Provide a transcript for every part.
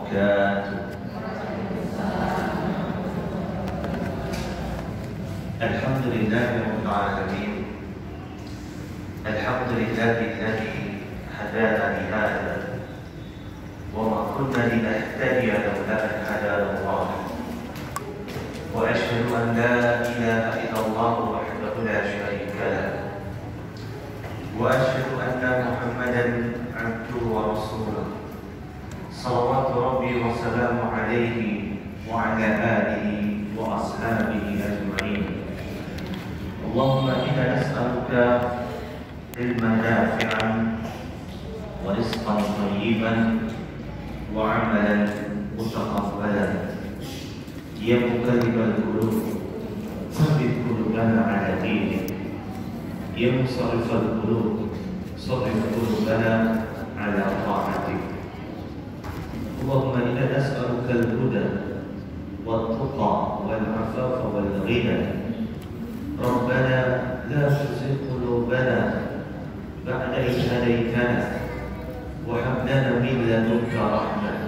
wabarakatuh. Alhamdulillahirabbil alamin. Alhamdulillahilladzi hadana li hadza wa ma kunna linahtadiya lawla an hadana Allah. Wa asyhadu an la ilaha illallah wahdahu la syarika lah. Wa asyhadu anna Muhammadan abduhu wa rasuluh. Salawatu Rabbi wa salamu alaihi wa ala alihi wa ashabihi ajma'in. Allahumma inna nas'aluka ilman nafi'an wa rizqan thayyiban wa 'amalan mutaqabbalan. Ya muqallibal qulub, tsabbit qulubana 'ala dinik. Ya musarrifal qulub, sarrif qulubana 'ala ta'atik. Allahumma inna nas'aluka al-huda wat-tuqa wal-'afafa wal-ghina. Rabbana la tuzigh qulubana ba'da idh hadaytana wa hab lana min ladunka rahmah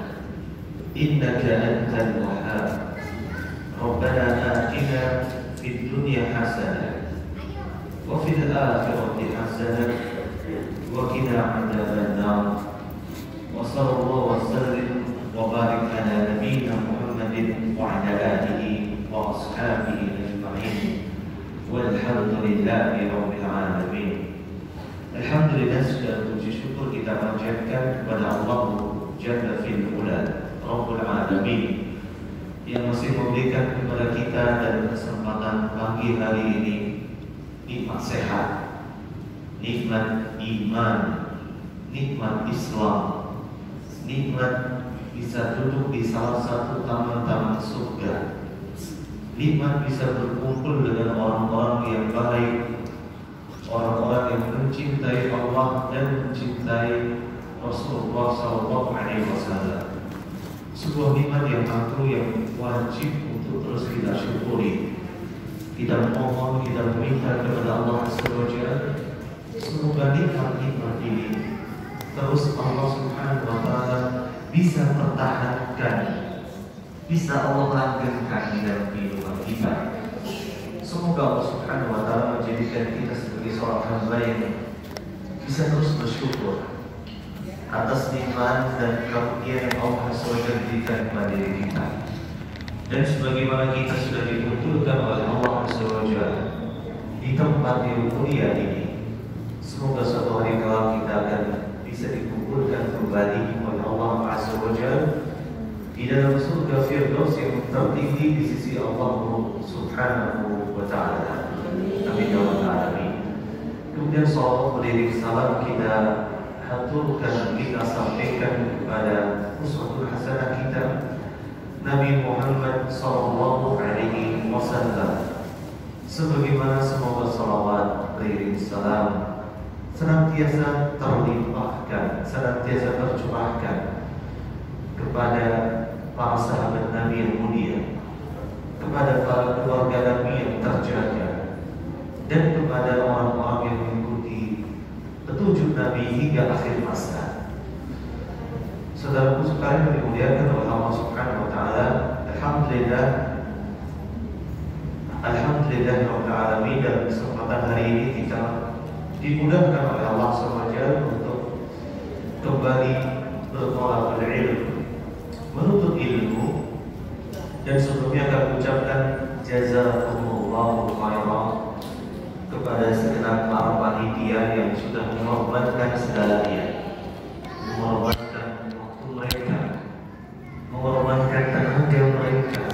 innaka antal wahhab. Rabbana atina fid dunya hasanah wa fil akhirati hasanah wa qina adzaban nar. Wa sallallahu wa sallim wa barik ala nabiyyina Muhammadin wa ala alihi wa ashabihi ajma'in. Walhamdulillahi rabbil alamin. Alhamdulillah, segala puji syukur kita panjatkan kepada Allah Jalla fil Ula, Rabbul Alamin, yang masih memberikan kepada kita dan kesempatan pagi hari ini nikmat sehat, nikmat iman, nikmat Islam, nikmat bisa duduk di salah satu taman-taman surga, nikmat bisa berkumpul dengan orang-orang yang baik, orang-orang yang mencintai Allah dan mencintai Rasulullah SAW. Sebuah nikmat yang agung yang wajib untuk terus kita syukuri. Kita mohon, kita meminta kepada Allah SWT, semoga nikmat-nikmat ini terus Allah Subhanahu wa Ta'ala bisa pertahankan, bisa Allah langgengkan di dalam kehidupan kita. Semoga Allah Subhanahu wa Ta'ala menjadikan kita sebagai seorang hamba yang bisa terus bersyukur atas nikmat dan karunia yang Allah SWT berikan kepada diri kita. Dan sebagaimana kita sudah dibutuhkan oleh Allah SWT di tempat yang mulia ini, semoga suatu hari kelak kita akan bisa dikumpulkan kembali oleh Allah SWT di dalam surga Firdaus yang tertinggi di sisi Allah Subhanahu wa Ta'ala. Amin ya rabbal alamin. Kemudian salawat beriring salam kita haturkan, kita sampaikan kepada uswatul hasanah kita Nabi Muhammad sallallahu alaihi wasallam, sebagaimana semoga salawat beriring salam senantiasa terlimpahkan, senantiasa tercurahkan kepada para sahabat Nabi yang mulia, kepada para keluarga Nabi yang terjaga, dan kepada orang-orang yang mengikuti petunjuk Nabi hingga akhir masa. Saudaraku sekalian yang dimuliakan oleh Allah Subhanahu wa Ta'ala, Alhamdulillah rabbil alamin, dalam kesempatan hari ini kita dimudahkan oleh Allah SWT untuk kembali bertolak ilmu, menuntut ilmu. Dan sebelumnya kami ucapkan jazakumullahu khairan kepada segenap para panitia yang sudah mengorbankan segalanya, mengorbankan waktu mereka, mengorbankan tenaga mereka,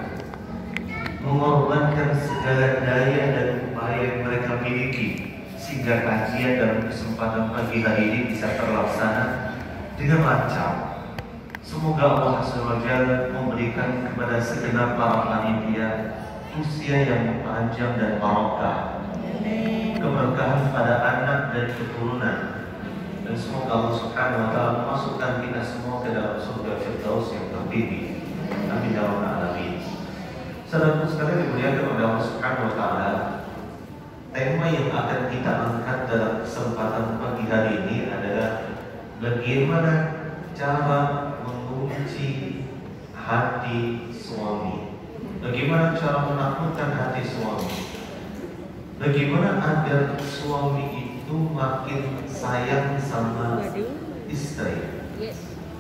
mengorbankan segala daya dan upaya yang mereka miliki sehingga kajian dalam kesempatan pagi hari ini bisa terlaksana dengan lancar. Semoga Allah SWT memberikan kepada segenap para panitia usia yang panjang dan barokah, keberkahan pada anak dan keturunan, dan semoga Allah Subhanahu wa Ta'ala memasukkan kita semua ke dalam surga Firdaus yang tertinggi. Amin ya rabbal alamin. Saudaraku sekalian dimuliakan oleh Allah Subhanahu wa Ta'ala, tema yang akan kita angkat dalam kesempatan pagi hari ini adalah bagaimana cara mengunci hati suami. Bagaimana cara menaklukkan hati suami? Bagaimana agar suami itu makin sayang sama istri?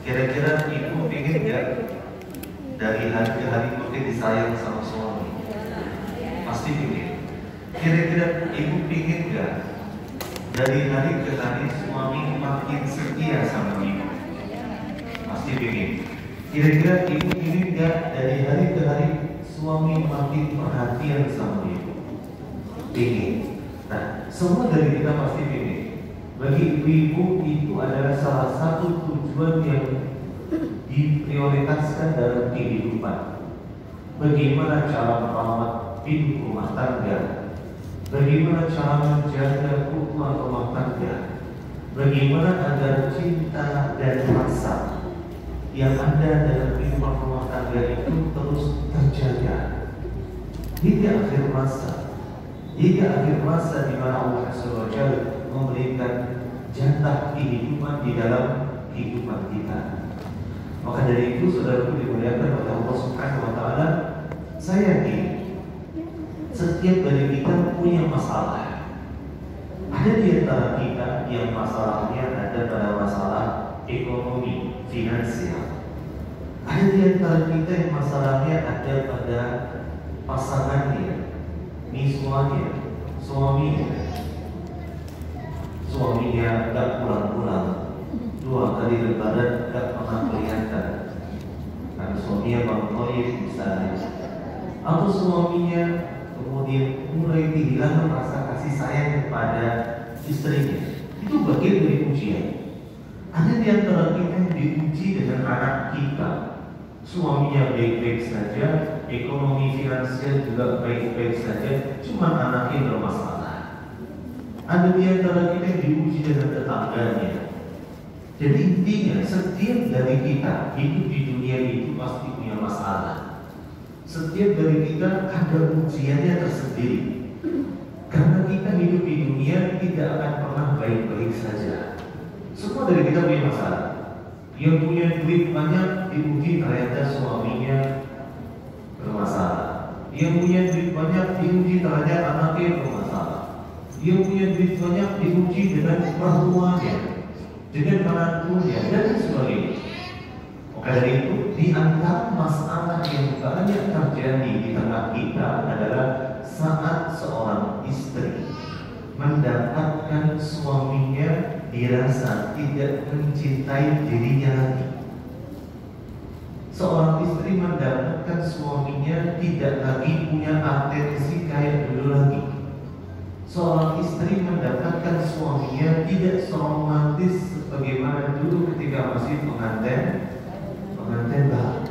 Kira-kira ibu ingin nggak dari hari ke hari makin disayang sama suami? Pasti ingin. Kira-kira ibu ingin nggak dari hari ke hari suami makin setia sama ibu? Pasti ingin. Kira-kira ibu ingin nggak dari hari ke hari suami makin perhatian sama ibu? Ingin. Nah, semua dari kita pasti ingin. Bagi ibu-ibu itu adalah salah satu tujuan yang diprioritaskan dalam kehidupan. Bagaimana cara merawat hidup rumah tangga, bagaimana cara menjaga keutuhan rumah tangga, bagaimana agar cinta dan rasa yang ada dalam kehidupan rumah tangga itu terus terjaga hingga akhir masa. Hingga akhir masa di mana Allah Subhanahu wa Ta'ala memberikan jatah kehidupan di dalam kehidupan kita. Maka dari itu, saudaraku dimuliakan oleh Allah Subhanahu wa Ta'ala, saya yakin setiap dari kita punya masalah. Ada di antara kita yang masalahnya ada pada masalah ekonomi, finansial. Ada di antara kita yang masalahnya ada pada pasangannya, suaminya, suaminya gak pulang-pulang, 2 kali lebaran gak pernah kelihatan, karena suaminya bang proyek misalnya, atau suaminya kemudian mulai kehilangan rasa kasih sayang kepada istrinya. Itu bagian dari ujian. Ada di antara kita yang diuji dengan anak kita, suaminya baik-baik saja, ekonomi finansial juga baik-baik saja, cuma anaknya bermasalah. Ada di antara kita yang diuji dengan tetangganya. Jadi intinya setiap dari kita hidup di dunia itu pasti punya masalah. Setiap dari kita ada ujiannya tersendiri. Karena kita hidup di dunia tidak akan pernah baik-baik saja. Semua dari kita punya masalah. Yang punya duit banyak diuji ternyata suaminya bermasalah. Yang punya duit banyak diuji ternyata anaknya bermasalah. Yang punya duit banyak diuji dengan perempuannya, dengan menantunya dan sebagainya. Maka dari itu, di antara masalah yang banyak terjadi di tengah kita adalah saat seorang istri mendapatkan suaminya dirasa tidak mencintai dirinya lagi. Seorang istri mendapatkan suaminya tidak lagi punya atensi kayak dulu lagi. Seorang istri mendapatkan suaminya tidak seromantis sebagaimana dulu ketika masih pengantin baru.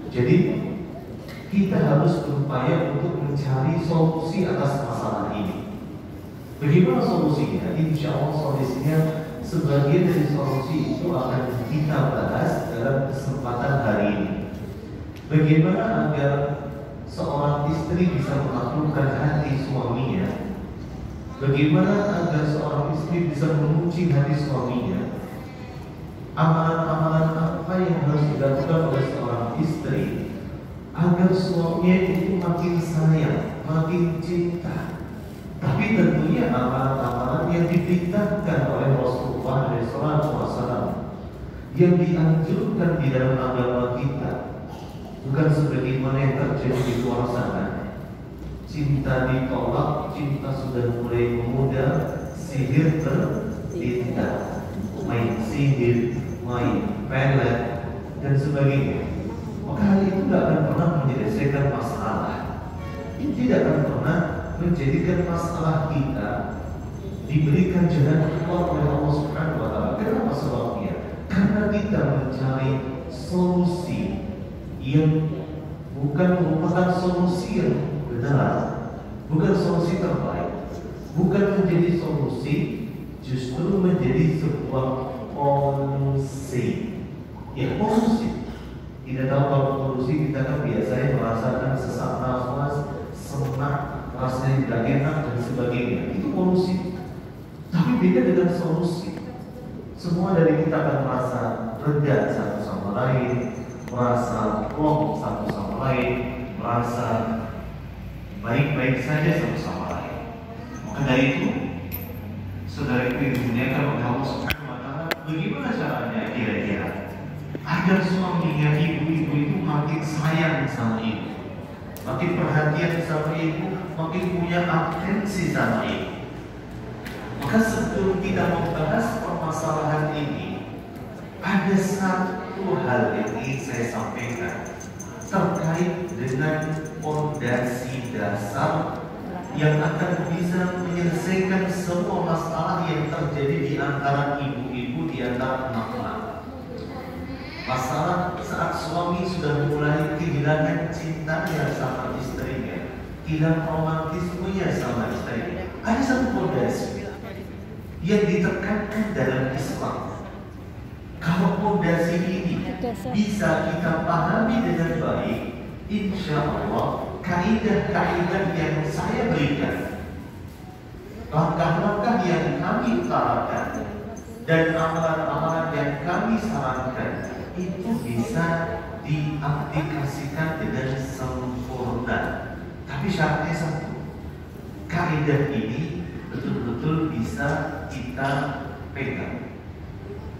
Jadi kita harus berupaya untuk mencari solusi atas masalah ini. Bagaimana solusinya? Insya Allah solusinya, sebagian dari solusi itu akan kita bahas dalam kesempatan hari ini. Bagaimana agar seorang istri bisa menaklukkan hati suaminya? Bagaimana agar seorang istri bisa memuji hati suaminya? Amalan-amalan apa yang harus dilakukan oleh seorang istri agar suaminya itu makin sayang, makin cinta? Tapi tentunya amalan-amalan yang diperintahkan oleh Rasulullah SAW, yang dianjurkan di dalam agama kita, bukan sebagaimana yang terjadi di luar sana. Cinta ditolak, cinta sudah mulai memudah, sihir tertindak, main sihir, main pelet dan sebagainya. Maka hal itu tidak akan pernah menyelesaikan masalah. Tidak akan pernah menjadikan masalah kita diberikan jalan keluar oleh Allah Subhanahu wa Ta'ala. Kenapa sebabnya? Karena kita mencari solusi yang bukan merupakan solusi yang benar, bukan solusi terbaik, bukan menjadi solusi, justru menjadi sebuah polusi. Ya, polusi. Tidak tahu kalau polusi, kita kan biasanya merasakan sesak nafas, semak, rasanya tidak enak dan sebagainya. Itu polusi. Tapi beda dengan solusi. Semua dari kita akan merasa lega satu sama lain, merasa plong satu sama lain, merasa baik-baik saja satu sama lain. Maka dari itu, saudaraku yang dimuliakan oleh Allah Subhanahu wa Ta'ala, bagaimana caranya kira-kira agar suaminya ibu-ibu itu makin sayang sama ibu, makin perhatian sama ibu, makin punya atensi sama ibu? Maka sebelum kita membahas permasalahan ini, ada satu hal yang ingin saya sampaikan terkait dengan fondasi dasar yang akan bisa menyelesaikan semua masalah yang terjadi di antara ibu-ibu, di antara anak-anak. Masalah saat suami sudah mulai kehilangan cintanya sama istrinya, hilang romantismenya sama istrinya. Ada satu fondasi yang ditekankan dalam Islam. Kalau fondasi ini bisa kita pahami dengan baik, insya Allah kaidah-kaidah yang saya berikan, langkah-langkah yang kami utarakan, dan amalan-amalan yang kami sarankan itu bisa diaplikasikan dengan sempurna. Tapi syaratnya satu, kaidah ini betul-betul bisa kita pegang.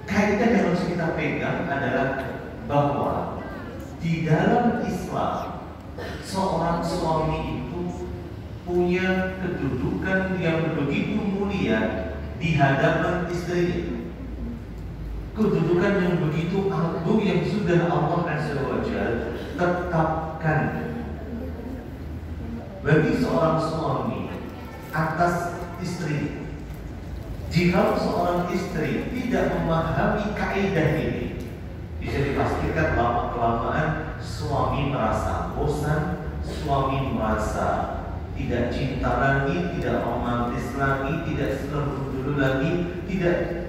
Kaidah yang harus kita pegang adalah bahwa di dalam Islam seorang suami itu punya kedudukan yang begitu mulia di hadapan istrinya. Kedudukan yang begitu agung yang sudah Allah Azza wa Jalla tetapkan bagi seorang suami atas istri. Jika seorang istri tidak memahami kaidah ini, bisa dipastikan lama-kelamaan suami merasa bosan, suami merasa tidak cinta lagi, tidak romantis lagi, tidak selembut dulu lagi, tidak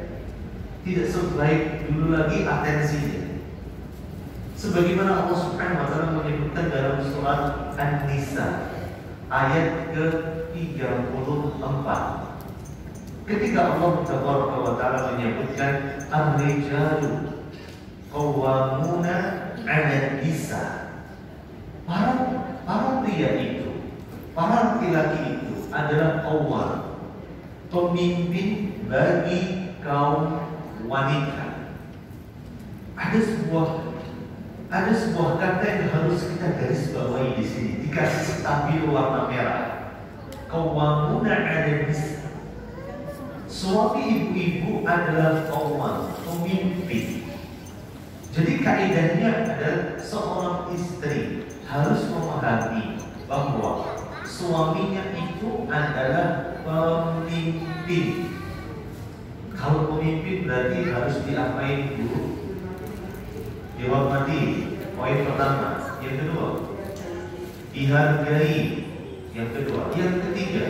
sebaik dulu lagi atensinya. Sebagaimana Allah Subhanahu wa Ta'ala menyebutkan dalam surat An-Nisa ayat ke-34, ketika Allah Ta'ala menyebutkan ar-rijalu qawwamuna 'ala nisa, para pria itu, para laki-laki itu adalah qawwam, pemimpin bagi kaum wanita. Ada sebuah kata yang harus kita garis bawahi di sini, dikasih stabilo warna merah. Qawwamuna 'ala nisa. Suami ibu-ibu adalah qawwam, pemimpin. Jadi kaidahnya adalah seorang istri harus memahami bahwa suaminya itu adalah pemimpin. Kalau pemimpin berarti harus diapain dulu? Dihormati, poin pertama. Yang kedua, dihargai. Yang kedua, yang ketiga,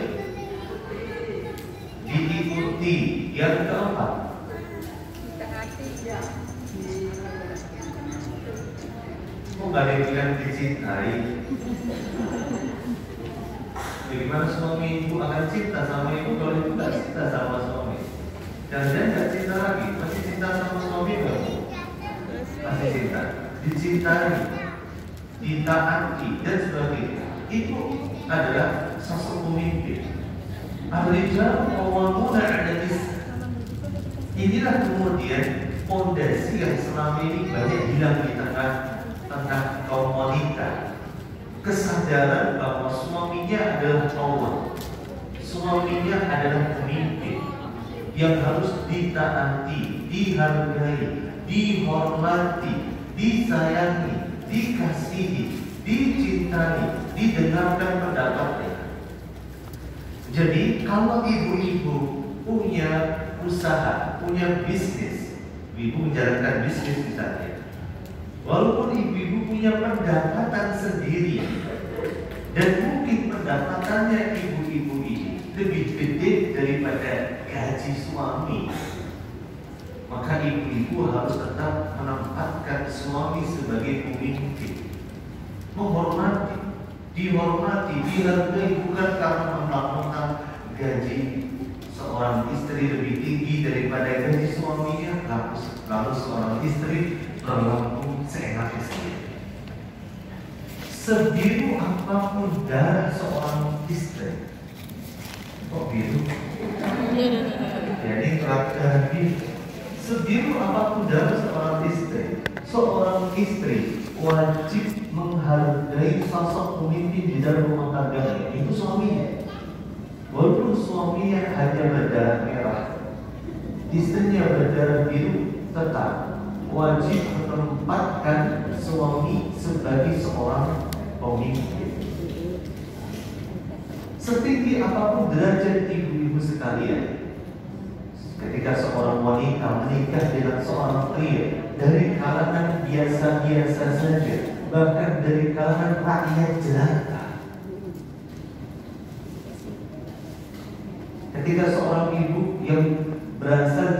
diikuti. Yang keempat, kok gak ada yang bilang dicintai? Bagaimana suami ibu akan cinta sama ibu kalau ibu gak cinta sama suami? Jangan-jangan gak cinta lagi, masih cinta sama suami gak? Masih cinta, dicintai, ditaati, dan sebagainya. Itu adalah sosok pemimpin. Ar-rijal qawwamuna 'ala nisa. Inilah kemudian fondasi yang selama ini banyak hilang di tengah kaum wanita. Kesadaran bahwa suaminya adalah qawwam, suaminya adalah pemimpin yang harus ditaati, dihargai, dihormati, disayangi, dikasihi, dicintai, didengarkan pendapatnya. Jadi kalau ibu-ibu punya usaha, punya bisnis, ibu menjalankan bisnis misalnya, walaupun ibu-ibu punya pendapatan sendiri dan mungkin pendapatannya ibu-ibu ini lebih gede daripada gaji suami, maka ibu-ibu harus tetap menempatkan suami sebagai pemimpin, menghormati, dihormati, dihargai, bukan karena mentang-mentang gaji seorang istri lebih tinggi daripada gaji suaminya, lalu seorang istri berlaku seenaknya sendiri. sebiru apapun darah seorang istri. Kok biru? Jadi darah biru. Sebiru apapun darah seorang istri wajib menghargai sosok pemimpin di dalam rumah tangganya, itu suaminya. Walaupun suaminya hanya berdarah merah, istrinya berdarah biru, tetap wajib menempatkan suami sebagai seorang pemimpin. Setinggi apapun derajat ibu-ibu sekalian, ketika seorang wanita menikah dengan seorang pria dari kalangan biasa-biasa saja, bahkan dari kalangan rakyat jelata, ketika seorang ibu yang berasal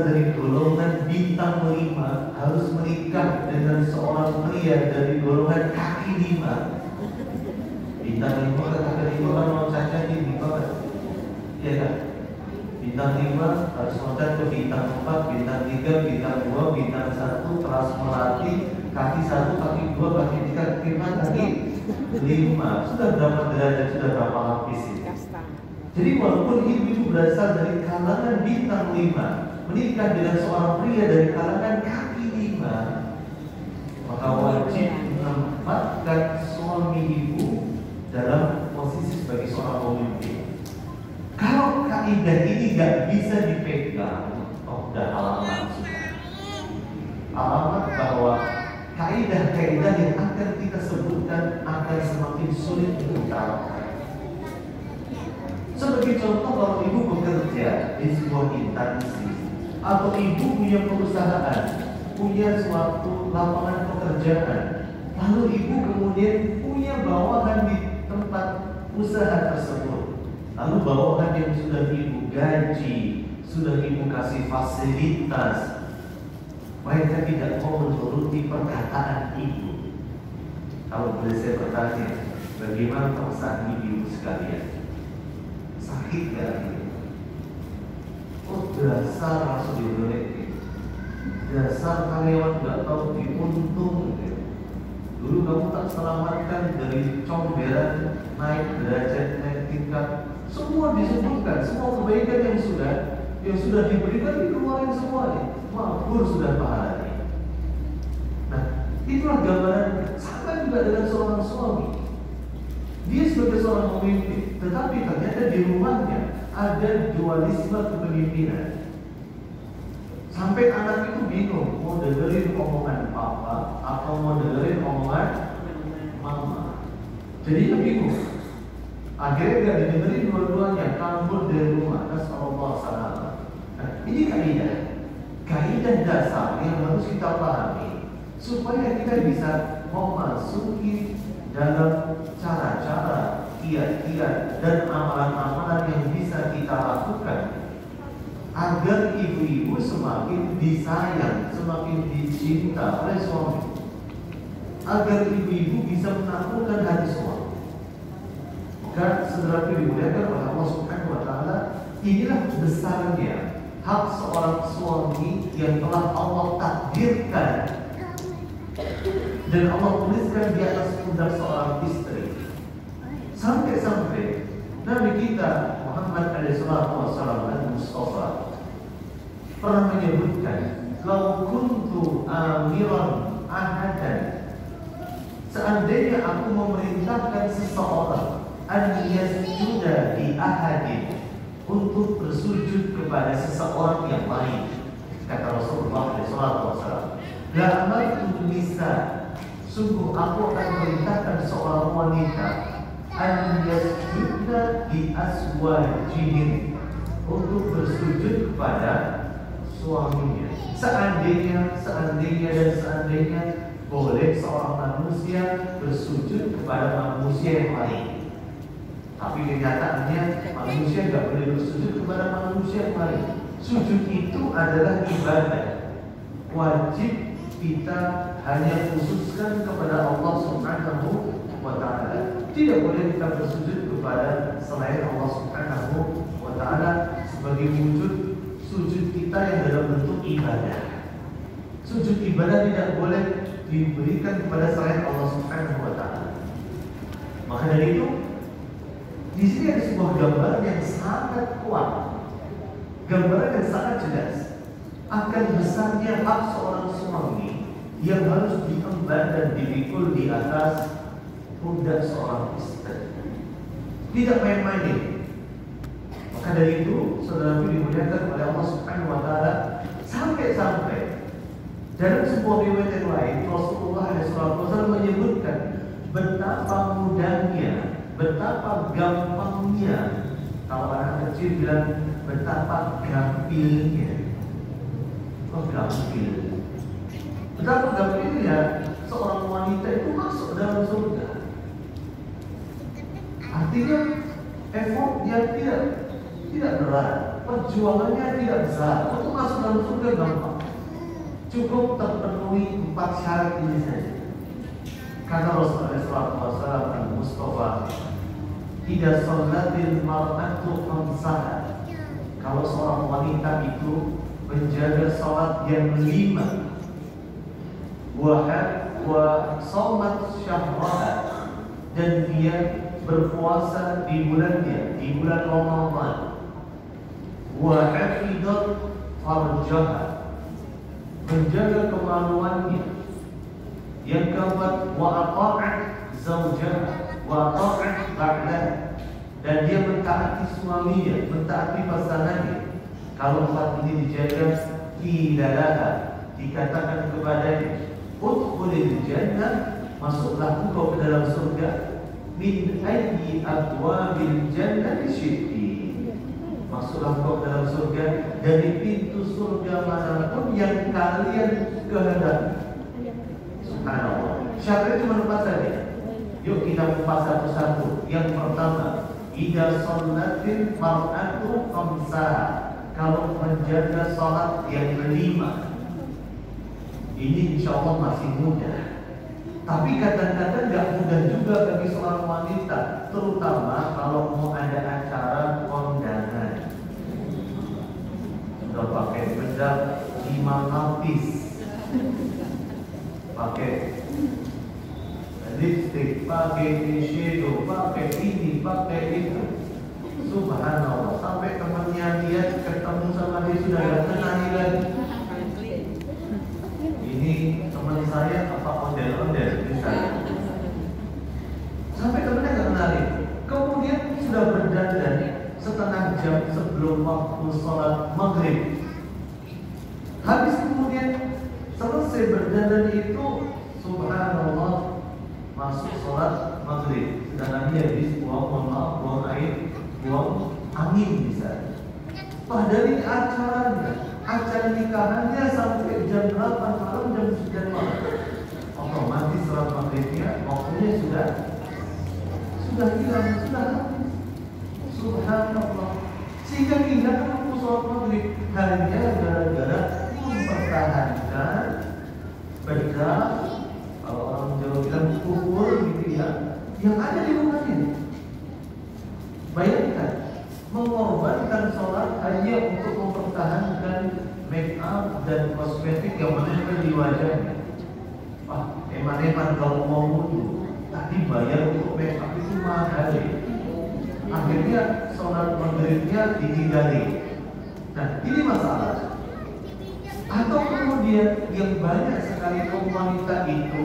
dari golongan bintang 5 harus menikah dengan seorang pria dari golongan kaki 5. Bintang 5 ke kaki 5 kan mau cacat di bawah, ya kan? Bintang 5 harus loncat ke bintang 4, bintang 3, bintang 2, bintang 1, kelas melati, kaki 1, kaki 2, kaki 3, kaki 4, kaki 5. Sudah berapa derajat, sudah berapa lapis ini? Jadi walaupun ibu berasal dari kalangan bintang 5, menikah dengan seorang pria dari kalangan kaki 5, maka wajib menempatkan suami ibu dalam posisi sebagai seorang pemimpin. Kalau kaidah ini gak bisa dipegang, udah alamat bahwa kaidah-kaidah yang akan kita sebutkan akan semakin sulit untuk diterapkan. Sebagai contoh, kalau ibu bekerja di sebuah instansi atau ibu punya perusahaan, punya suatu lapangan pekerjaan, lalu ibu kemudian punya bawahan di tempat usaha tersebut, lalu bawahan yang sudah ibu gaji, sudah ibu kasih fasilitas, mereka tidak mau menuruti perkataan ibu. Kalau boleh saya bertanya, bagaimana perasaan ibu sekalian? Sakit gak gitu? Oh dasar langsung diuletin, dasar karyawan gak tahu diuntung gitu. Dulu kamu tak selamatkan dari comberan, naik derajat, naik tingkat. Semua disebutkan, semua kebaikan yang sudah diberikan dikeluarin semuanya. Makmur sudah pahalanya. Nah, itulah gambaran. Sama juga dengan seorang suami. Dia sebagai seorang pemimpin, tetapi ternyata di rumahnya ada dualisme kepemimpinan. Sampai anak itu bingung mau dengerin omongan papa atau mau dengerin omongan mama. Jadi dia bingung. Akhirnya gak didengerin dua-duanya, kabur dari rumah. Nasallallahu salam. Nah, ini kaidah dasar yang harus kita pahami supaya kita bisa memasuki dalam cara-cara, kiat-kiat dan amalan-amalan yang bisa kita lakukan agar ibu-ibu semakin disayang, semakin dicinta oleh suami, agar ibu-ibu bisa menaklukkan hati suami. Maka saudara dimuliakan oleh Allah Subhanahu wa Ta'ala, inilah besarnya hak seorang suami yang telah Allah takdirkan dan Allah tuliskan di atas pundak seorang istri. Sampai-sampai Nabi kita Muhammad SAW al-Mustafa pernah menyebutkan, "Lau kuntu amiran ahadan," seandainya aku memerintahkan seseorang an yasjuda di ahadin, untuk bersujud kepada seseorang yang lain, kata Rasulullah SAW, "La amartu nisa," sungguh aku akan memerintahkan seorang wanita an yasjuda di aswajihin, untuk bersujud kepada suaminya. Seandainya boleh seorang manusia bersujud kepada manusia yang lain, tapi kenyataannya manusia tidak boleh bersujud kepada manusia yang lain. Sujud itu adalah ibadah wajib, kita hanya khususkan kepada Allah Subhanahu wa Ta'ala. Tidak boleh kita bersujud kepada selain Allah Subhanahu wa Ta'ala sebagai wujud sujud kita yang dalam bentuk ibadah. Sujud ibadah tidak boleh diberikan kepada selain Allah Subhanahu wa taala. Maka dari itu di sini ada sebuah gambaran yang sangat kuat, gambaran yang sangat jelas akan besarnya hak seorang suami yang harus diemban dan dipikul di atas pundak seorang istri. Tidak main-main. Maka dari itu, saudaraku dimuliakan oleh Allah Subhanahu wa taala, sampai-sampai dalam sebuah riwayat yang lain Rasulullah SAW menyebutkan betapa mudahnya, betapa gampangnya. Kalau anak kecil bilang betapa gampilnya. Oh, gampil. Betapa gampilnya seorang wanita itu masuk dalam surga. Artinya effortnya tidak berat, perjuangannya tidak besar. Untuk masuk dalam surga gampang. Cukup terpenuhi 4 syarat ini saja. Kata Rasulullah SAW al-Mustafa, "Idza shallatil mar'atu khamsaha." Kalau seorang wanita itu menjaga salat yang 5, wa shaumat syahraha, dan dia berpuasa di bulannya, di bulan Ramadan, wa hafizat farjaha, menjaga kemaluannya. Yang keempat, wa ata'at zawjaha wa ata'at ba'daha, dan dia mentaati suaminya, mentaati pasangannya. Kalau 4 ini dijaga, qilalaha, dikatakan kepadanya, udkhulil jannah, masuklah engkau ke dalam surga, min ayyi abwabil jannati syi'ti, masuklah engkau ke dalam surga dari pintu surga manapun yang kalian kehendaki. Subhanallah. Syaratnya cuma 4 saja. Yuk kita kupas satu-satu. Yang pertama, idza shallatil mar'atu khamsaha, kalau menjaga salat yang 5. Ini insya Allah masih mudah. Tapi kadang-kadang gak mudah juga bagi seorang wanita, terutama kalau mau ada acara kondangan. Sudah pakai bedak 5 lapis, pakai lipstick, pakai eyeshadow, pakai ini, pakai itu. Subhanallah, sampai temannya dia ketemu sama dia sudah gak kenali lagi. Ini teman saya apa ondel-ondel misalnya. Sampai temannya gak kenali. Kemudian sudah berdandan setengah jam sebelum waktu sholat maghrib. Habis kemudian selesai berdandan itu, subhanallah, masuk sholat maghrib. Sedangkan dia habis buang air, buang angin misalnya. Padahal ini acara nikahannya sampai jam 8 malam, jam 9 malam. Otomatis sholat maghribnya waktunya sudah hilang, sudah habis. Subhanallah. Sehingga tidak waktu sholat maghrib hanya gara-gara mempertahankan bedak, kalau orang Jawa bilang kubur gitu ya, yang ada di rumahnya. Bayangkan, mengorbankan sholat hanya untuk mempertahankan make up dan kosmetik yang menempel di wajahnya. Eman-eman kalau mau wudu, tadi bayar untuk make up itu mahal. Akhirnya sholat maghribnya ditinggali. Nah, ini masalah. Atau kemudian yang banyak sekali kaum wanita itu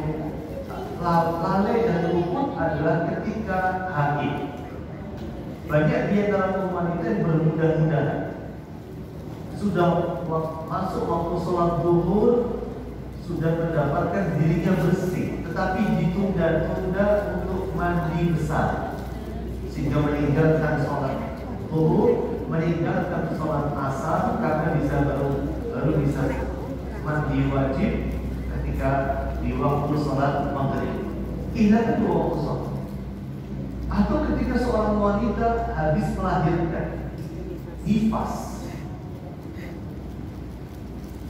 lalai dan luput adalah ketika haid. Banyak di antara kaum wanita yang bermudah-mudahan sudah masuk waktu sholat zuhur, sudah mendapatkan dirinya bersih, tetapi ditunda-tunda untuk mandi besar, sehingga meninggalkan sholat zuhur, meninggalkan sholat asar karena baru bisa mandi wajib ketika di waktu sholat maghrib. Tidak itu waktu sholat. Atau ketika seorang wanita habis melahirkan, nifas.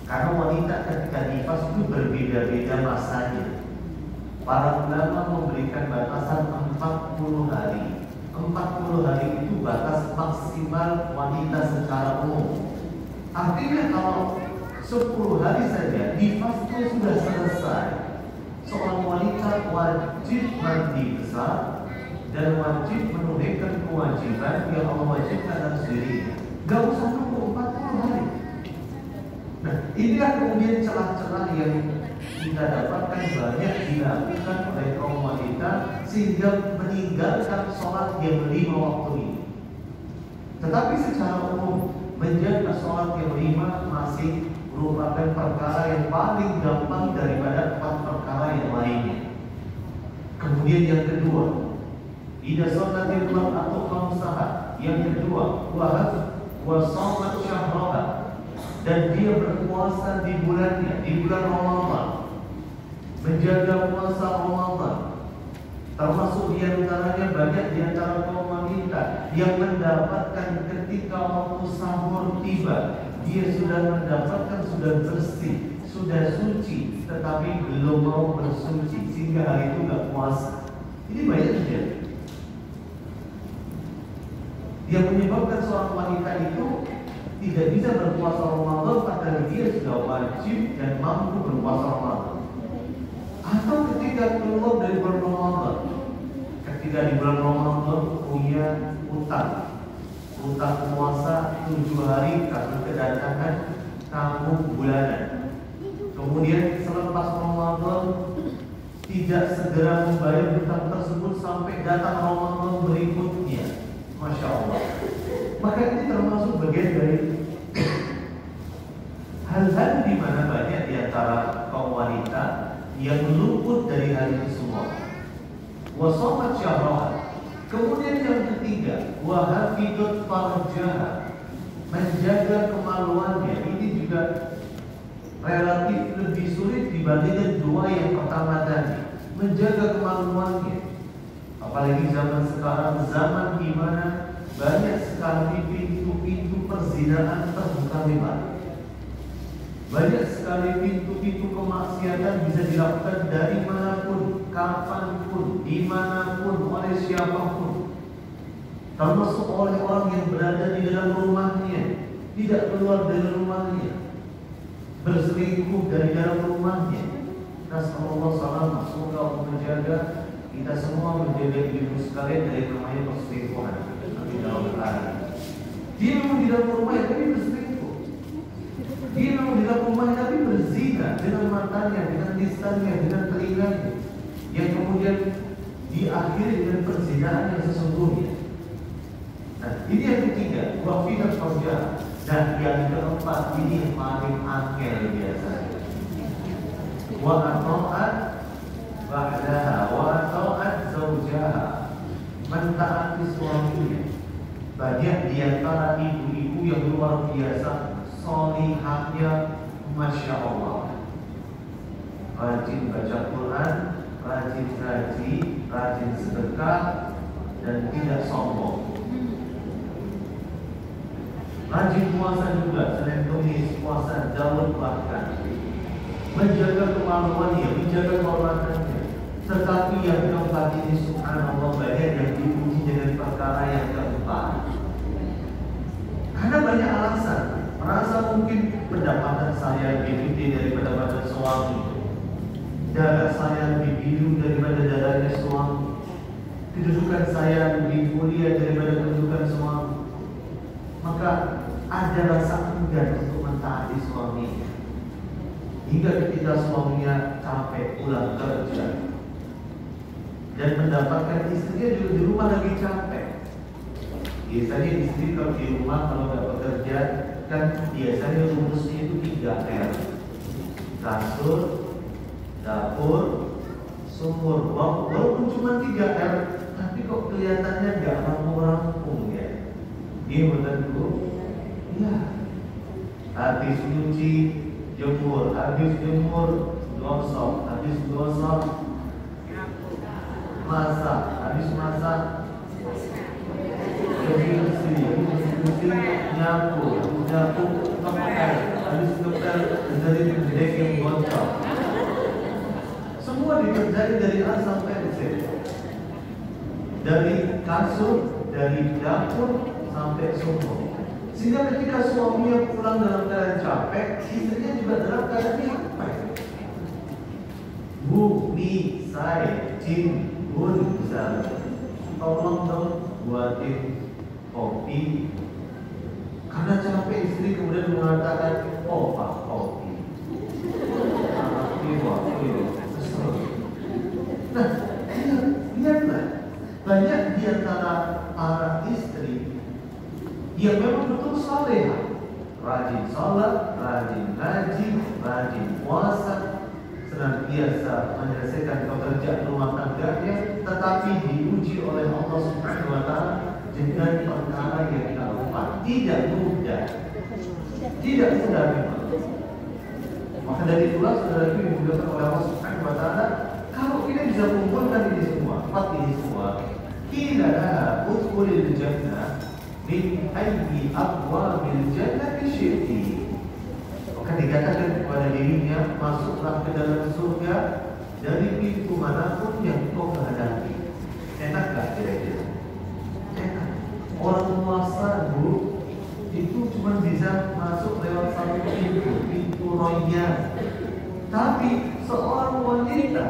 Karena wanita ketika nifas itu berbeda-beda masanya. Para ulama memberikan batasan 40 hari. 40 hari itu batas maksimal wanita secara umum. Artinya kalau 10 hari saja nifas itu sudah selesai. wajib mandi besar dan wajib menunaikan kewajiban yang Allah wajibkan atas dirinya. Gak usah nunggu 40 hari. Nah, inilah kemudian celah-celah yang kita dapatkan banyak dilakukan oleh kaum wanita sehingga meninggalkan sholat yang 5 waktu ini. Tetapi secara umum menjaga sholat yang 5 masih merupakan perkara yang paling gampang daripada 4 perkara yang lainnya. Kemudian yang kedua, idza sholatil mar'atu khamsaha. Yang kedua, wa shamat syahraha, dan dia berpuasa di bulannya, di bulan Ramadan. Menjaga puasa Ramadan. Termasuk diantaranya banyak diantara kaum wanita yang mendapatkan ketika waktu sahur tiba, dia sudah mendapatkan, sudah bersih, sudah suci, tetapi belum mau bersuci sehingga hari itu gak puasa. Ini banyak terjadi. Yang menyebabkan seorang wanita itu tidak bisa berpuasa Ramadan padahal dia sudah wajib dan mampu berpuasa Ramadan. Atau ketika keluar dari bulan Ramadan, ketika di bulan Ramadan punya utang puasa 7 hari karena kedatangan tamu bulanan. Kemudian selepas Ramadan tidak segera membayar hutang tersebut sampai datang Ramadan berikutnya. Masya Allah. Maka ini termasuk bagian dari hal-hal di mana banyak di antara kaum wanita yang luput dari hal ini semua. Wa shamat syahraha. Kemudian yang ketiga, wa hafidhat farjaha, menjaga kemaluannya. Ini juga relatif lebih sulit dibandingkan dua yang pertama tadi. Menjaga kemaluannya, apalagi zaman sekarang, zaman di mana banyak sekali pintu-pintu perzinahan terbuka lebar. Banyak sekali pintu-pintu kemaksiatan bisa dilakukan dari manapun, kapanpun, dimanapun, oleh siapapun. Termasuk oleh orang yang berada di dalam rumahnya, tidak keluar dari rumahnya, berselingkuh dari dalam rumahnya. Nasallallahu salamah, semoga Allah menjaga kita semua, menjaga ibu sekalian dari namanya perselingkuhan. Amin ya rabbal alamin. Dia memang di dalam rumahnya tapi berselingkuh. Dia memang di dalam rumahnya tapi berzina dengan matanya, dengan lisannya, dengan telinganya, yang kemudian diakhiri dengan perzinahan yang sesungguhnya. Nah, ini yang ketiga, wafidhat farjah. Dan yang keempat, ini yang paling angel biasanya. Wa ata'at ba'daha wa ata'at zawjaha, mentaati suaminya. Banyak di antara ibu-ibu yang luar biasa solihahnya, Masya Allah. Rajin baca Quran, rajin ngaji, rajin sedekah, dan tidak sombong. Rajin puasa juga, Senin Kamis puasa, Daud bahkan. Menjaga kemaluannya, menjaga kehormatannya. Tetapi yang keempat ini subhanallah banyak yang dipuji dengan perkara yang keempat. Karena banyak alasan. Merasa mungkin pendapatan saya lebih gede daripada pendapatan suami, darah saya lebih biru daripada darahnya suami, kedudukan saya lebih mulia daripada kedudukan suami. Maka ada rasa enggan untuk mentaati suaminya. Hingga ketika suaminya capek pulang kerja dan mendapatkan istrinya juga di rumah lagi capek. Biasanya istri kalau di rumah kalau nggak bekerja kan biasanya rumusnya itu 3R: kasur, dapur, sumur. Walaupun cuma 3R, tapi kok kelihatannya nggak rampung-rampung ya. Dia menurutku, ya, habis nyuci jemur, habis jemur gosok, habis gosok masak, habis masak bersih, nyapu, ngepel, habis ngepel dari dek yang bocor. Semua dikerjain dari A sampai Z, dari kasur, dari dapur sampai sumur. Sehingga ketika suaminya pulang dalam keadaan capek, istrinya juga dalam keadaan capek. Bu, Ni, Sai, Jin, Bun, Zal, tolong dong buatin kopi. Karena capek istri kemudian mengatakan, oh Pak, kopi. Kesel. Nah, lihatlah, banyak di antara para istri yang memang betul saleh, rajin sholat, rajin ngaji, rajin puasa, senantiasa menyelesaikan pekerjaan rumah tangganya, tetapi diuji oleh Allah Subhanahu wa Ta'ala dengan perkara yang keempat, tidak mudah memang. Maka dari itulah saudara-saudari yang dimuliakan oleh Allah Subhanahu wa Ta'ala, kalau kita bisa kumpulkan ini semua, empat ini semua, qila laha udkhulil jannah min ayyi abwabil jannati syi'ti. Maka dikatakan kepada dirinya, masuklah ke dalam surga dari pintu manapun yang kau kehendaki. Enakkah kira-kira? Enak. Orang puasa Bu itu cuma bisa masuk lewat satu pintu royal. Tapi seorang wanita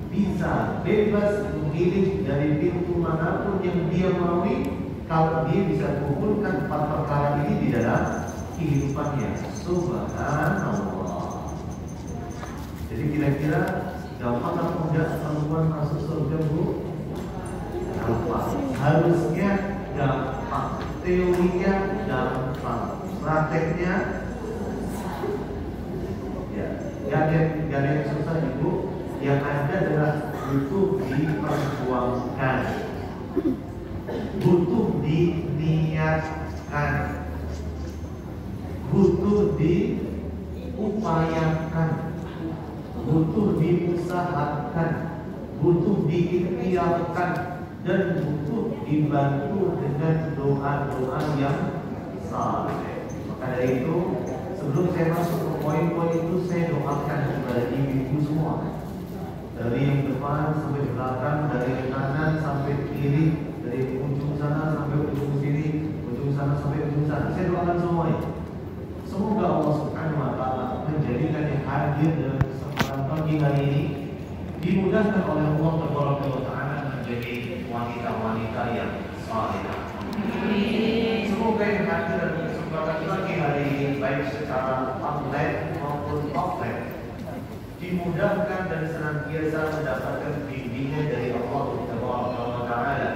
bisa bebas memilih dari pintu manapun yang dia maui kalau dia bisa kumpulkan empat perkara ini di dalam kehidupannya. Subhanallah. Jadi kira-kira gampang atau mudah perempuan masuk surga Bu? Gampang. Harusnya gampang. Teorinya gampang. Prakteknya ya, gak ada yang susah Ibu. Yang ada adalah butuh diperjuangkan, butuh diniatkan, butuh diupayakan, butuh diusahakan, butuh diikhtiarkan, dan butuh dibantu dengan doa-doa yang saleh. Maka dari itu, sebelum saya masuk ke poin-poin itu, saya doakan kepada ibu-ibu semua, dari yang depan sampai belakang, dari kanan sampai kiri, dari ujung sana sampai ujung sini, ujung sana sampai ujung sana. Saya doakan semuanya. Semoga Allah Subhanahu wa Ta'ala menjadikan yang hadir dalam kesempatan pagi hari ini dimudahkan oleh Allah Taala menjadi wanita-wanita yang salihah. Semoga yang hadir dalam kesempatan pagi hari ini, baik secara online maupun offline, dimudahkan dan senantiasa mendapatkan bimbingan dari Allah Taala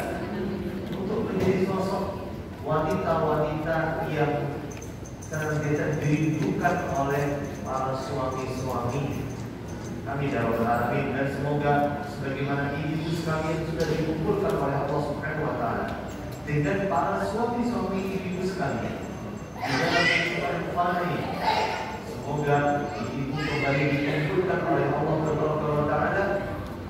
untuk menjadi sosok wanita-wanita yang senantiasa dirindukan oleh para suami-suami kami dalam alamin, dan semoga sebagaimana ibu sekalian sudah dikumpulkan oleh Allah Subhanahu wa Ta'ala dengan para suami-suami ibu sekalian di dalam kehidupan kembali. Semoga ibu kembali dikumpulkan oleh Allah Subhanahu wa Ta'ala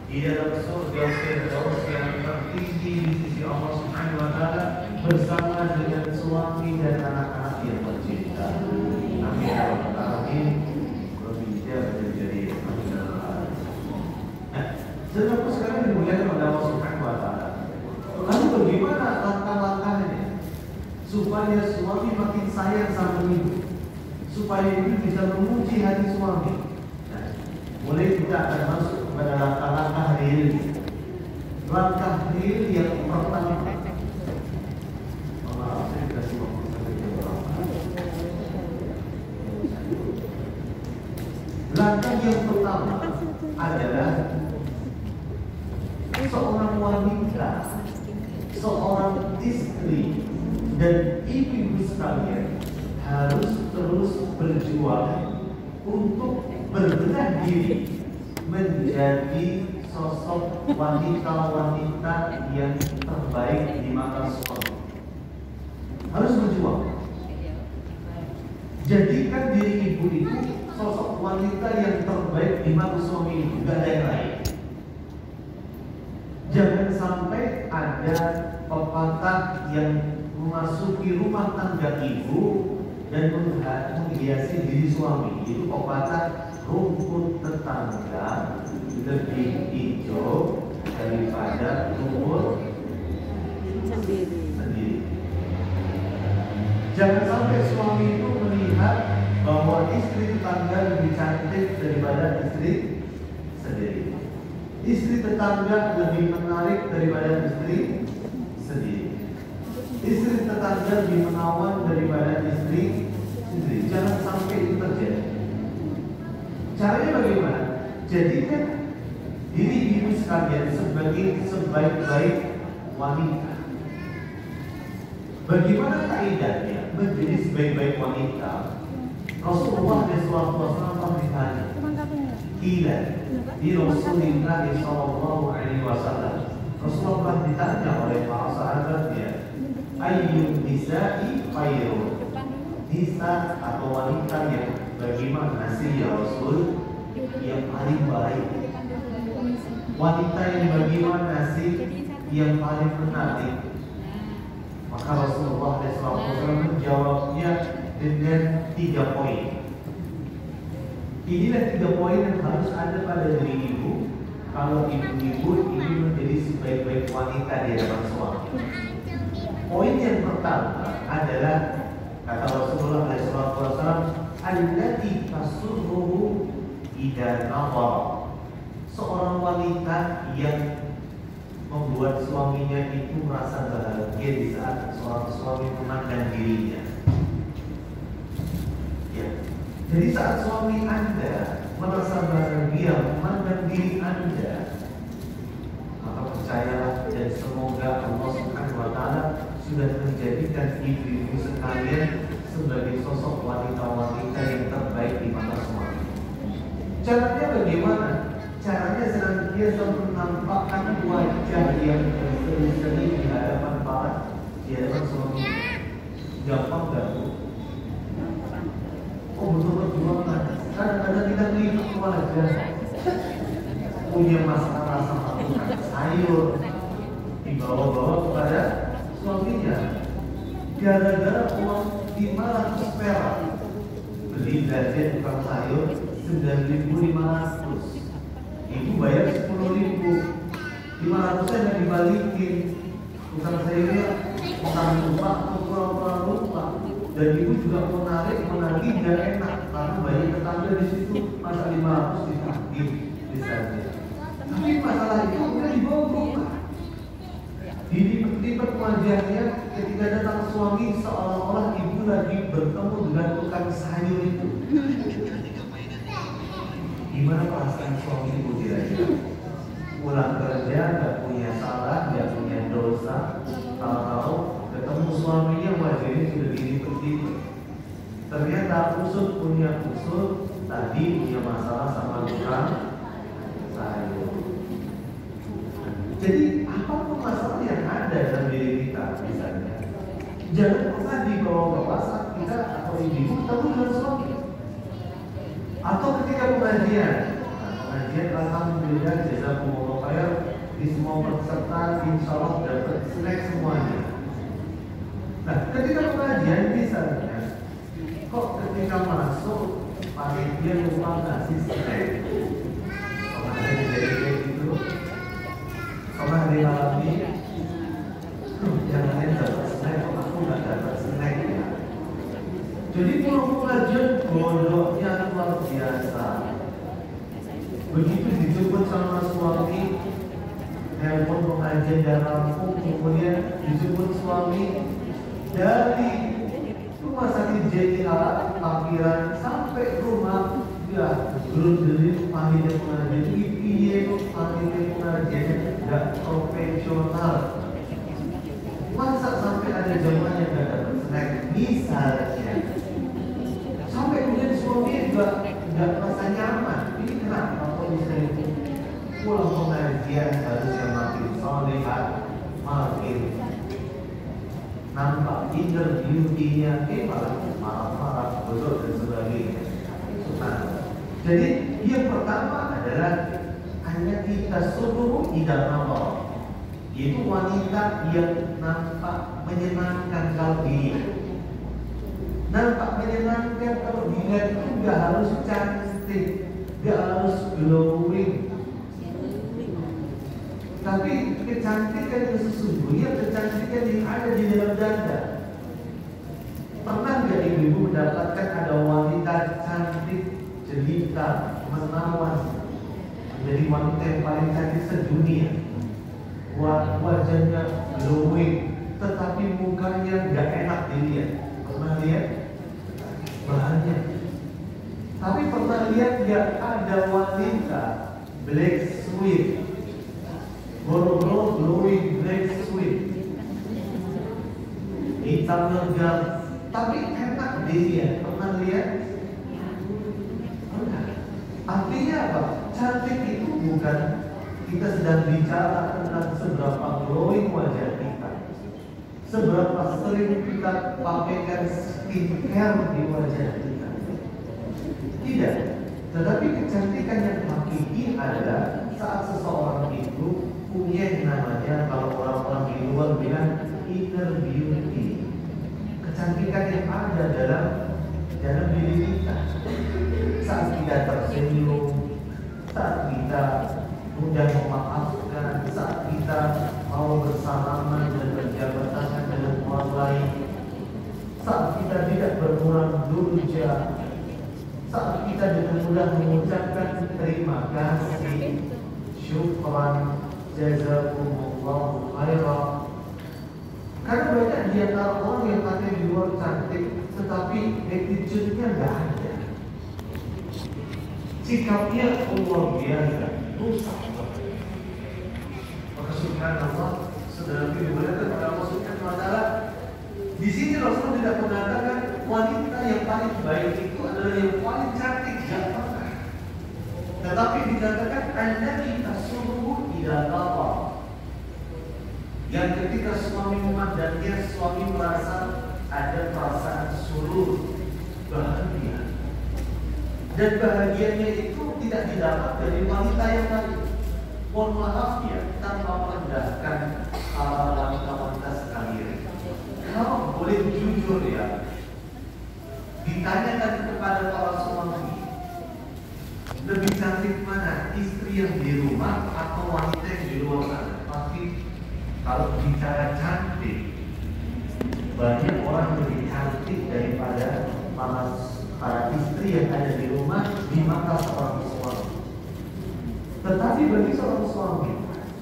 di dalam surga Firdaus yang tertinggi di sisi Allah Subhanahu wa Ta'ala bersama dengan suami dan anak-anak yang tercinta. Amin ya rabbal alamin. Saudaraku sekalian dimuliakan oleh Allah Subhanahu wa Ta'ala. Lalu bagaimana langkah-langkahnya supaya suami makin sayang sama ibu, supaya ibu bisa memuji hati suami? Nah, mulai kita akan masuk kepada langkah-langkah real. Langkah real yang pertama. Langkah yang pertama adalah seorang wanita, seorang istri dan ibu sekalian harus terus berjuang untuk berbenah diri menjadi sosok wanita-wanita yang terbaik di mata suami. Harus berjuang. Jadikan diri ibu itu sosok wanita yang terbaik di mata suami ibu, gak ada yang lain. Jangan sampai ada pepatah yang memasuki rumah tangga ibu dan menghiasi diri suami. Itu pepatah rumput tetangga lebih hijau daripada rumput sendiri. Jangan sampai suami itu melihat bahwa istri tetangga lebih cantik daripada istri sendiri. Istri tetangga lebih menarik daripada istri sendiri. Istri tetangga lebih menawan daripada istri sendiri. Jangan sampai itu terjadi. Caranya bagaimana? Jadikan diri ibu sekalian sebagai sebaik-baik wanita. Bagaimana kaidahnya menjadi sebaik-baik wanita? Rasulullah SAW ditanya, "Qila di Rasulullah SAW." Rasulullah ditanya oleh para sahabatnya, "Ayyun nisa'i khairun?" Nisa atau wanita yang bagaimana sih ya Rasul? Yang paling baik. Wanita yang bagaimana sih? Yang paling menarik. Maka Rasulullah SAW menjawabnya dengan 3 poin. Inilah 3 poin yang harus ada pada diri ibu kalau ibu-ibu ingin menjadi sebaik-baik wanita di hadapan suami. Poin yang pertama adalah kata Rasulullah SAW, allati tasurruhu idza nadhara. Seorang wanita yang membuat suaminya itu merasa bahagia di saat seorang suami memandang dirinya. Ya. Jadi saat suami Anda merasa bahagia memandang diri Anda, maka percayalah dan semoga Allah Subhanahu wa Ta'ala sudah menjadikan ibu-ibu sekalian sebagai sosok wanita-wanita yang terbaik di mata suami. Caranya bagaimana? Caranya senantiasa menampakkan wajah yang berseri-seri di hadapan suami. Gampang gak Bu? Oh betul perjuangan. Kadang-kadang kita lihat wajah punya masalah sama tukang sayur dibawa-bawa kepada suaminya. Gara-gara uang 500 perak beli belanja tukang sayur 9.500. Ibu bayar 10.000, 500 yang dibalikin. Tukang sayurnya entah lupa atau pura-pura lupa. Dan ibu juga mau menagih gak enak karena banyak tetangga di situ masa 500 ditagih misalnya. Tapi masalah itu udah dibawa ke rumah. Dilipet-lipet wajahnya ketika datang suami seolah-olah ibu lagi bertemu dengan tukang sayur itu. Gimana perasaan suami ibu kira-kira? Pulang kerja gak punya salah, gak punya dosa, tahu-tahu ketemu suaminya wajahnya sudah dilipet-lipet. Ternyata usut punya usut, tadi punya masalah sama tukang sayur. Jadi apapun masalah yang ada dalam diri kita, misalnya, jangan pernah dibawa-bawa saat kita atau ibu ketemu dengan suami. Atau ketika pengajian, alhamdulillah jazakumullah khair, di semua peserta insya Allah dapat snack semuanya. Nah, ketika pengajian misalnya, kok ketika masuk panitia lupa ngasih snack? Pernah ada kejadian kayak gitu? Pernah dialami? Yang lain dapat snack, kok aku nggak dapat snack ya? Jadi pulang pengajian bodohnya luar biasa. Begitu dijemput sama suami, telepon pengajian dan rampung, kemudian dijemput suami dari rumah sakit JTH Tampiran sampai rumah, ya belum beli panitia pengajian. Iya panitia pengajian nggak profesional. Masa sampai ada zamannya nggak dapat snack misalnya. Sampai kemudian suami juga nggak merasa nyaman. Ini kenapa kok bisa itu? Pulang pengajian harusnya makin solehat, makin nampak inner beauty-nya, malah marah-marah, bodoh dan sebagainya. Nah, jadi yang pertama adalah hanya kita suruh tidak nampak. Itu wanita yang nampak menyenangkan kalau dilihat. Nampak menyenangkan kalau dilihat itu nggak harus cantik, nggak harus glowing. Tapi kecantikan yang sesungguhnya kecantikan yang ada di dalam dada. Pernah nggak ibu-ibu mendapatkan ada wanita cantik, jelita, menawan, menjadi wanita yang paling cantik sedunia. Wajahnya glowing, tetapi mukanya nggak enak dilihat. Pernah lihat? Banyak. Tapi pernah lihat nggak ada wanita black sweet, boro-boro glowing black sweet, hitam legam, tapi enak dilihat. Pernah lihat? Artinya apa? Cantik itu bukan kita sedang bicara tentang seberapa glowing wajah kita, seberapa sering kita pakaikan skincare di wajah kita. Tidak. Tetapi kecantikan yang hakiki adalah saat seseorang itu punya yang namanya, kalau orang-orang di luar bilang, inner beauty. Kecantikan yang ada dalam diri kita. Saat kita tersenyum, saat kita mudah memaafkan, saat kita mau bersalaman dan berjabat tangan dengan orang lain, saat kita tidak berkurang durja, saat kita dengan mudah mengucapkan terima kasih, syukran, jazakumullahu khairan. Karena banyak di antara orang yang katanya di luar cantik, tetapi attitude-nya nggak ada. Sikapnya luar biasa, rusak. Maka subhanallah, saudara dimuliakan pada Allah subhanahu wa ta'ala. Di sini Rasul tidak mengatakan wanita yang paling baik itu adalah yang paling cantik, yang pernah. Tetapi dikatakan Anda kita suruh tidak apa. Yang ketika suami memandangnya, suami merasa ada perasaan surur, bahagia. Dan bahagianya itu tidak didapat dari wanita yang lain. Mohon maaf ya, tanpa merendahkan para wanita-wanita sekalian. Kalau boleh jujur ya, ditanyakan kepada para suami, lebih cantik mana, istri yang di rumah atau wanita yang di luar sana? Pasti kalau bicara cantik, banyak orang lebih cantik daripada para istri yang ada di rumah di mata seorang suami. Tetapi bagi seorang suami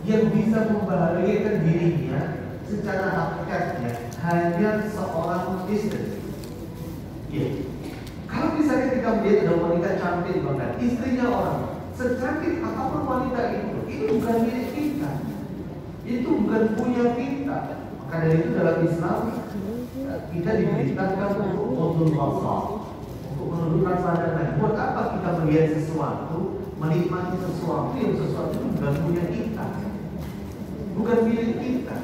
yang bisa membahagiakan dirinya secara hakikatnya hanya seorang istri. Ya. Kalau misalnya kita melihat ada wanita cantik banget, istrinya orang, secantik apapun wanita itu bukan milik kita, itu bukan punya kita. Maka dari itu dalam Islam kita diberitakan untuk ghadul basar, untuk menundukkan pandangan. Buat apa kita melihat sesuatu, menikmati sesuatu yang sesuatu itu bukan punya kita, bukan milik kita.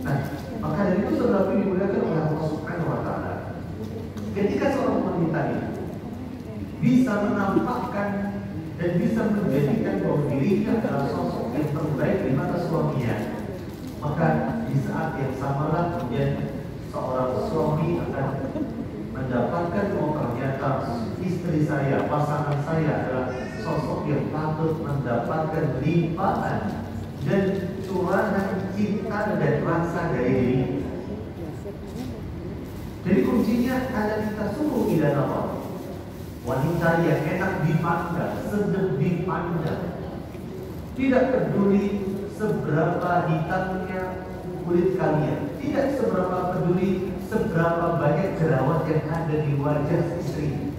Nah, maka dari itu saudara dimuliakan oleh Allah Subhanahu wa ta'ala. Ketika seorang wanita ini bisa menampakkan dan bisa menjadikan bahwa dirinya adalah sosok yang terbaik di mata suaminya, maka di saat yang samalah kemudian seorang suami akan mendapatkan bahwa ternyata istri saya, pasangan saya adalah sosok yang patut mendapatkan limpaan dan curahan cinta dan rasa dari diri. Jadi kuncinya ada kita suruh tidak apa. Wanita yang enak dipandang, sedang dipandang, tidak peduli seberapa hitamnya kulit kalian, tidak seberapa peduli seberapa banyak jerawat yang ada di wajah istri.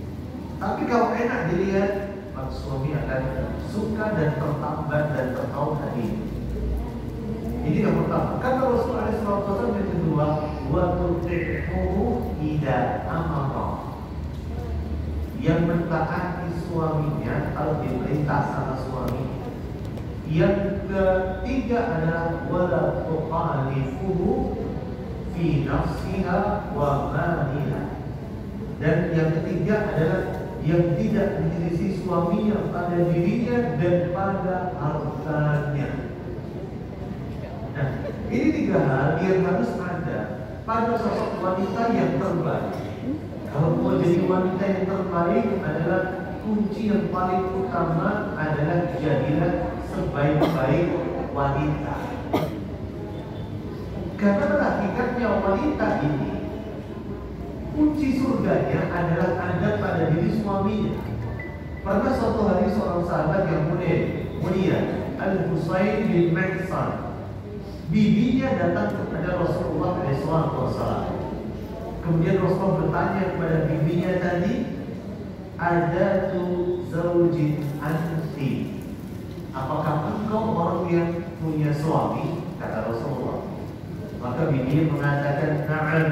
Tapi kalau enak dilihat, maka suami akan suka dan tertambat dan tertawa hati. Ini yang pertama. Kata Rasulullah SAW yang kedua, wa tuti'uhu idza amara. Yang mentaati suaminya kalau diperintah sama suami. Yang ketiga adalah wala tukhalifuhu fi nafsiha wa maliha. Dan yang ketiga adalah yang tidak menyelisih suaminya pada dirinya dan pada hartanya. Nah, ini tiga hal yang harus ada pada sosok wanita yang terbaik. Kalau mau jadi wanita yang terbaik adalah kunci yang paling utama adalah jadilah sebaik-baik wanita. Karena hakikatnya wanita ini kunci surganya adalah ada pada diri suaminya. Pernah suatu hari seorang sahabat yang mulia Al-Husayn bin Mihsan, bibinya datang kepada Rasulullah SAW. Kemudian Rasulullah bertanya kepada bibinya tadi, ada tu zaujin anti, apakah engkau orang yang punya suami? Kata Rasulullah. Maka bibinya mengatakan na'am.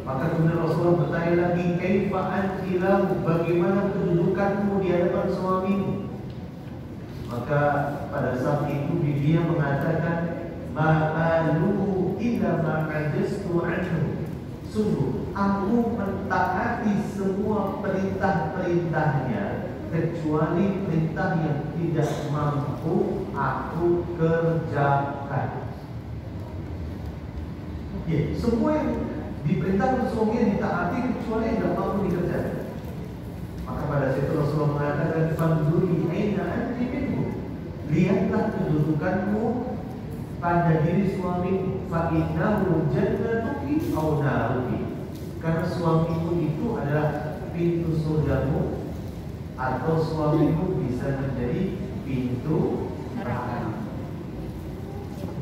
Maka kemudian Rasulullah bertanya lagi, kaifa anti lahu, bagaimana kedudukanmu di hadapan suamimu? Maka pada saat itu bibinya mengatakan, ma'aluhu illa ma'ajistu anhu, sungguh aku mentaati semua perintah-perintahnya kecuali perintah yang tidak mampu aku kerjakan. Ya, semua yang diperintahkan suaminya ditaati kecuali yang tidak mampu dikerjakan. Maka pada situ Rasulullah mengatakan, fanduri aina anti minhu, lihatlah kedudukanmu pada diri suamimu, fa innahu jannatuki aw naruki, karena suamimu itu adalah pintu surgamu atau suamimu bisa menjadi pintu neraka.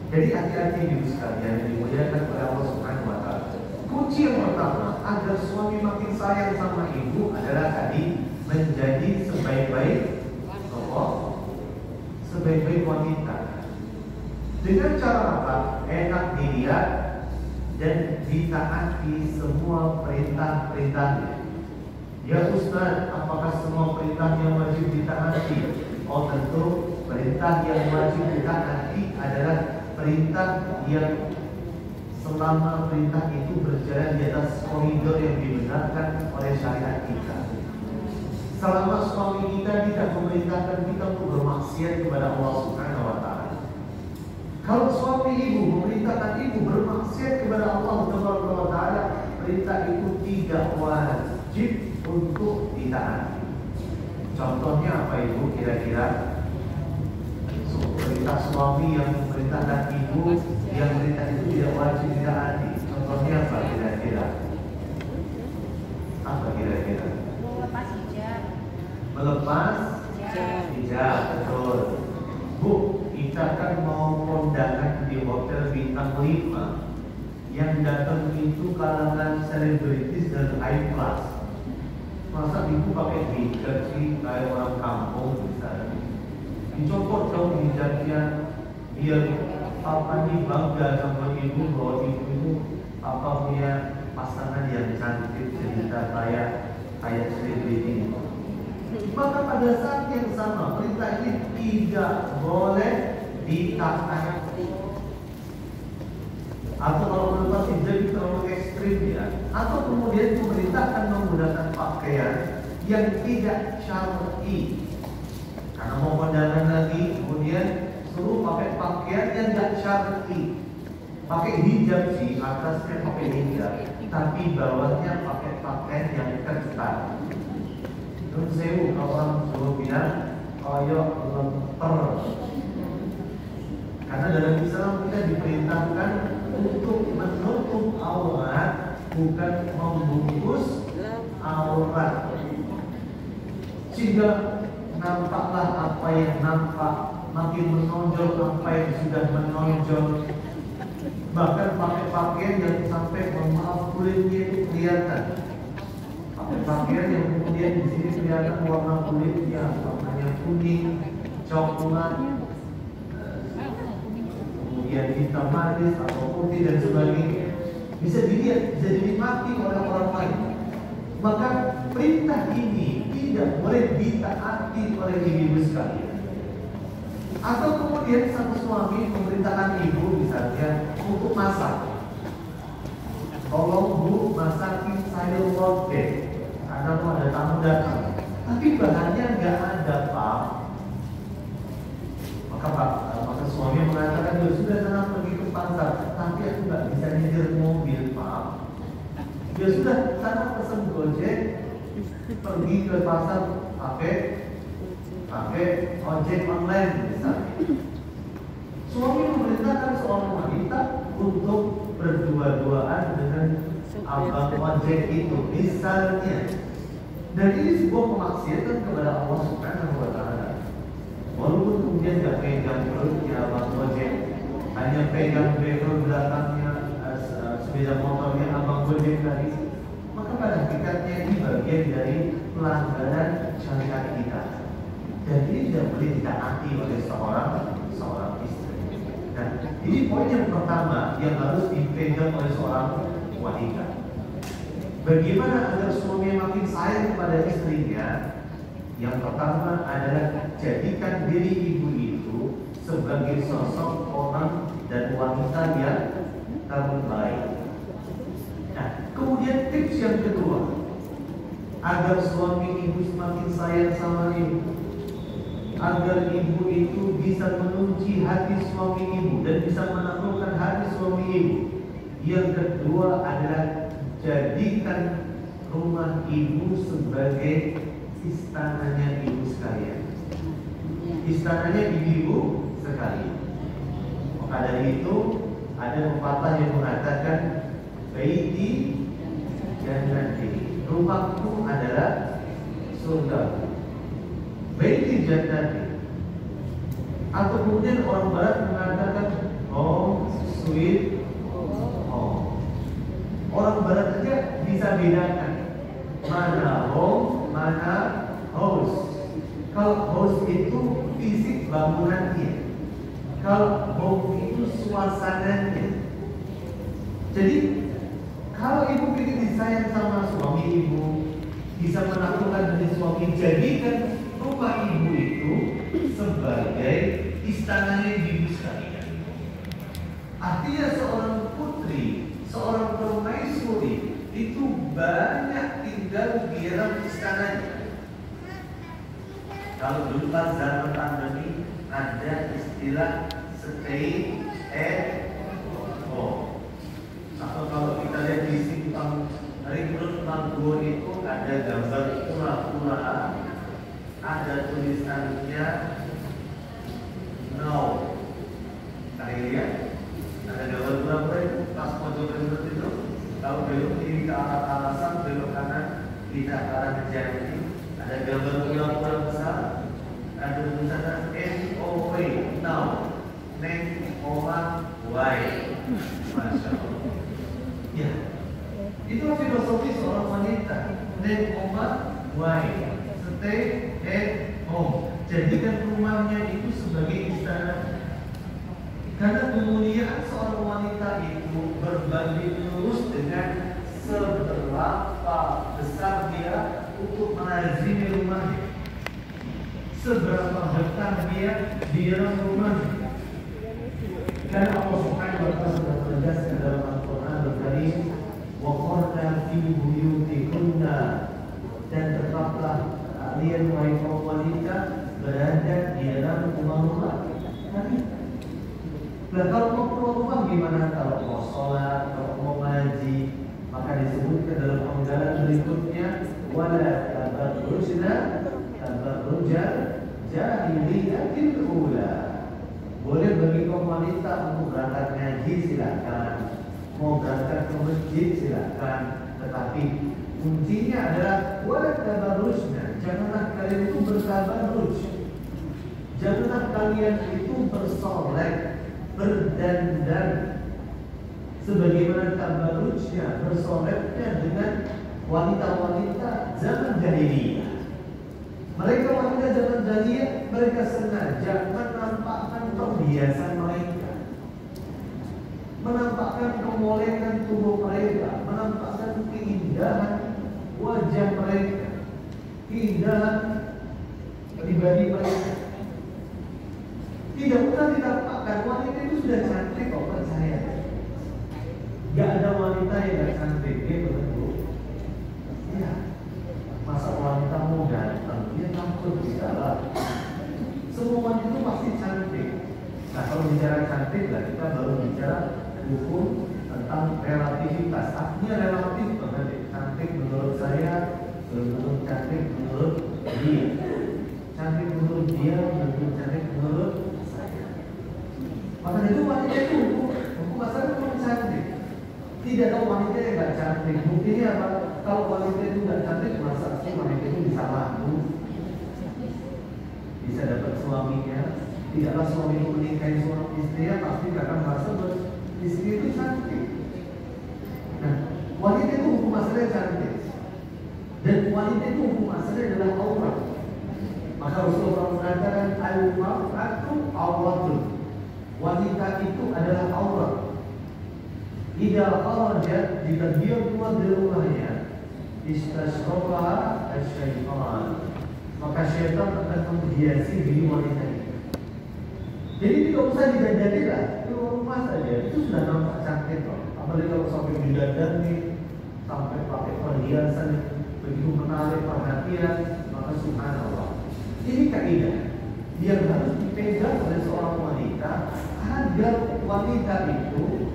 Jadi hati-hati ibu sekalian yang dimuliakan oleh Allah Subhanahu wa taala. Kunci yang pertama agar suami makin sayang sama ibu adalah tadi menjadi sebaik-baik wanita. Dengan cara apa? Enak dilihat dan ditaati semua perintah-perintahnya. Ya Ustaz, apakah semua perintah yang wajib ditaati? Oh tentu, perintah yang wajib ditaati adalah perintah yang selama perintah itu berjalan di atas koridor yang dibenarkan oleh syariat kita. Selama suami kita tidak memerintahkan kita untuk bermaksiat kepada Allah Subhanahu wa taala. Kalau suami ibu memerintahkan ibu bermaksiat kepada Allah Subhanahu wa taala, perintah itu tidak wajib untuk ditaati. Contohnya apa ibu kira-kira? Perintah suami yang memerintahkan ibu, yang perintah itu tidak wajib ditaati. Contohnya apa kira-kira? Apa kira-kira? Melepas hijab. Melepas hijab, betul. Bu, kita kan mau kondangan di hotel bintang 5, yang datang itu kalangan selebritis dan high class. Masa ibu pakai hijab sih kayak orang kampung misalnya? Dicopot dong hijabnya biar papa ini bangga sama ibu bahwa ibu itu papa punya pasangan yang cantik cerita kayak selebriti. Maka pada saat yang sama perintah ini tidak boleh ditaati. Atau kalau melepas hijab itu terlalu ekstrim ya. Atau kemudian pemerintah akan menggunakan pakaian yang tidak syar'i. Karena mau kondangan lagi, kemudian suruh pakai pakaian yang tidak syar'i. Pakai hijab sih, atasnya pakai hijab, tapi bawahnya pakai pakaian yang ketat. Terus saya kalau orang suruh bilang koyok lemper. Karena dalam Islam kita diperintahkan untuk menutup aurat, bukan membungkus aurat. Sehingga nampaklah apa yang nampak, makin menonjol apa yang sudah menonjol. Bahkan pakai pakaian yang sampai maaf kulitnya itu kelihatan. Pakai pakaian yang kemudian di sini kelihatan warna kulitnya, warnanya kuning, coklat, kemudian hitam manis atau putih dan sebagainya. Bisa dilihat, bisa dinikmati oleh orang lain. Maka perintah ini tidak boleh ditaati oleh ibu sekalian. Atau kemudian sang suami memerintahkan ibu misalnya untuk masak. Tolong bu masakin sayur lodeh karena mau ada tamu datang. Tapi bahannya nggak ada pak. Maka suami mengatakan sudah sana pergi ke pasar, tapi aku nggak bisa nyetir mobil pak. Ya sudah sana pesan Gojek, pergi ke pasar pakai ojek online misalnya. Suami memerintahkan seorang wanita untuk berdua-duaan dengan abang ojek itu misalnya. Dan ini sebuah kemaksiatan kepada Allah Subhanahu wa Ta'ala. Walaupun kemudian gak pegang perutnya Abang Gojek, hanya pegang pedal belakangnya sepeda motornya Abang Gojek tadi, maka pada hakikatnya ini bagian dari pelanggaran syariat kita. Dan ini tidak boleh ditaati oleh seorang istri. Nah, ini poin yang pertama yang harus dipegang oleh seorang wanita. Bagaimana agar suami makin sayang kepada istrinya? Yang pertama adalah jadikan diri ibu itu sebagai sosok orang dan wanita yang terbaik. Nah, kemudian tips yang kedua, agar suami ibu semakin sayang sama ibu, agar ibu itu bisa mengunci hati suami ibu dan bisa menaklukkan hati suami ibu. Yang kedua adalah jadikan rumah ibu sebagai istananya ibu sekalian. Istananya ibu sekalian. Maka dari itu ada pepatah yang mengatakan baiti jannati, rumahku adalah surga. Baiti jannati. Atau kemudian orang barat mengatakan home sweet home. Orang barat saja bisa bedakan mana home, mana house. Kalau house itu fisik bangunannya, kalau home itu suasananya. Jadi kalau ibu ingin disayang sama suami ibu, bisa menaklukkan dari suami, jadikan rumah ibu itu sebagai istananya ibu sekalian. Artinya seorang putri, seorang permaisuri itu banyak tinggal di dalam istananya. Kalau dulu pas zaman pandemi ada istilah stay at home. Atau kalau kita lihat di simpang Ringrun Manggo itu ada gambar pura-pura, ada tulisannya no. Kalian lihat? Ada gambar pura-pura itu pas pojok Ringrun itu. Kalau belok kiri ke arah Alasan, belok kanan kita ke arah Kejati. Ada gambar pura-pura besar, ada tulisan NOW, now, name, Y. Masya Allah. Ya, itu filosofi seorang wanita. Name, Y, stay at home. Jadikan rumahnya itu sebagai istana. Karena kemuliaan seorang wanita itu berbanding lurus dengan seberapa besar dia untuk menazimi rumahnya, seberapa betah dia di dalam rumahnya. Karena Allah Subhanahu wa Ta'ala sudah menegaskan dalam Al-Quran Al-Karim, wa qurna fi buyutikunna, dan tetaplah kalian wahai kaum wanita berada di dalam rumah-rumah kalian. Nah, kalau mau keluar rumah gimana? Kalau mau sholat, kalau mau ngaji, maka disebutkan dalam penggalan berikutnya, wala tabarrujna tabarrujal jahiliyatil ula. Boleh bagi kaum wanita untuk berangkat ngaji silakan, mau berangkat ke masjid silakan, tetapi kuncinya adalah wala tabarrujna. Janganlah kalian itu bertabarruj, janganlah kalian itu bersolek, berdandan sebagaimana tabarrujnya, bersoleknya dengan wanita-wanita zaman jahiliyah. Mereka wanita zaman jahiliyah, mereka sengaja menampakkan perhiasan mereka, menampakkan kemolekan tubuh mereka, menampakkan keindahan wajah mereka, keindahan pribadi mereka. Tidak pernah ditampakkan wanita itu sudah cantik kok, percaya. Gak ada wanita yang gak cantik, dia betul. Ya, masa wanita mau ganteng, dia takut di dalam. Semua wanita itu pasti cantik. Nah, kalau bicara cantik lah, kita baru bicara hukum tentang relativitas. Artinya relatif banget. Cantik menurut saya, belum cantik menurut dia. Cantik menurut dia, belum cantik menurut saya. Maka itu wanita itu hukum asal itu cantik. Tidak ada wanita yang gak cantik. Buktinya apa? kalau wanita itu nggak cantik, masa sih wanita itu bisa laku, bisa dapat suaminya? Tidaklah suami itu menikahi seorang istri pasti karena merasa istri itu cantik. Nah, wanita itu hukum asalnya cantik, dan wanita itu hukum asalnya adalah aurat. Maka Rasulullah mengatakan al-mar'atu auratun. Wanita itu adalah aurat. Idza kharajat, jika dia keluar dari rumahnya, istashrafaha asy-syaitan, maka syaitan akan menghiasi diri wanita itu. Jadi tidak usah didandani lah, keluar rumah saja itu sudah nampak cantik loh. Apalagi kalau sampai didandani, sampai pakai perhiasan begitu menarik perhatian, maka subhanallah. Ini kaidah yang harus dipegang oleh seorang wanita agar wanita itu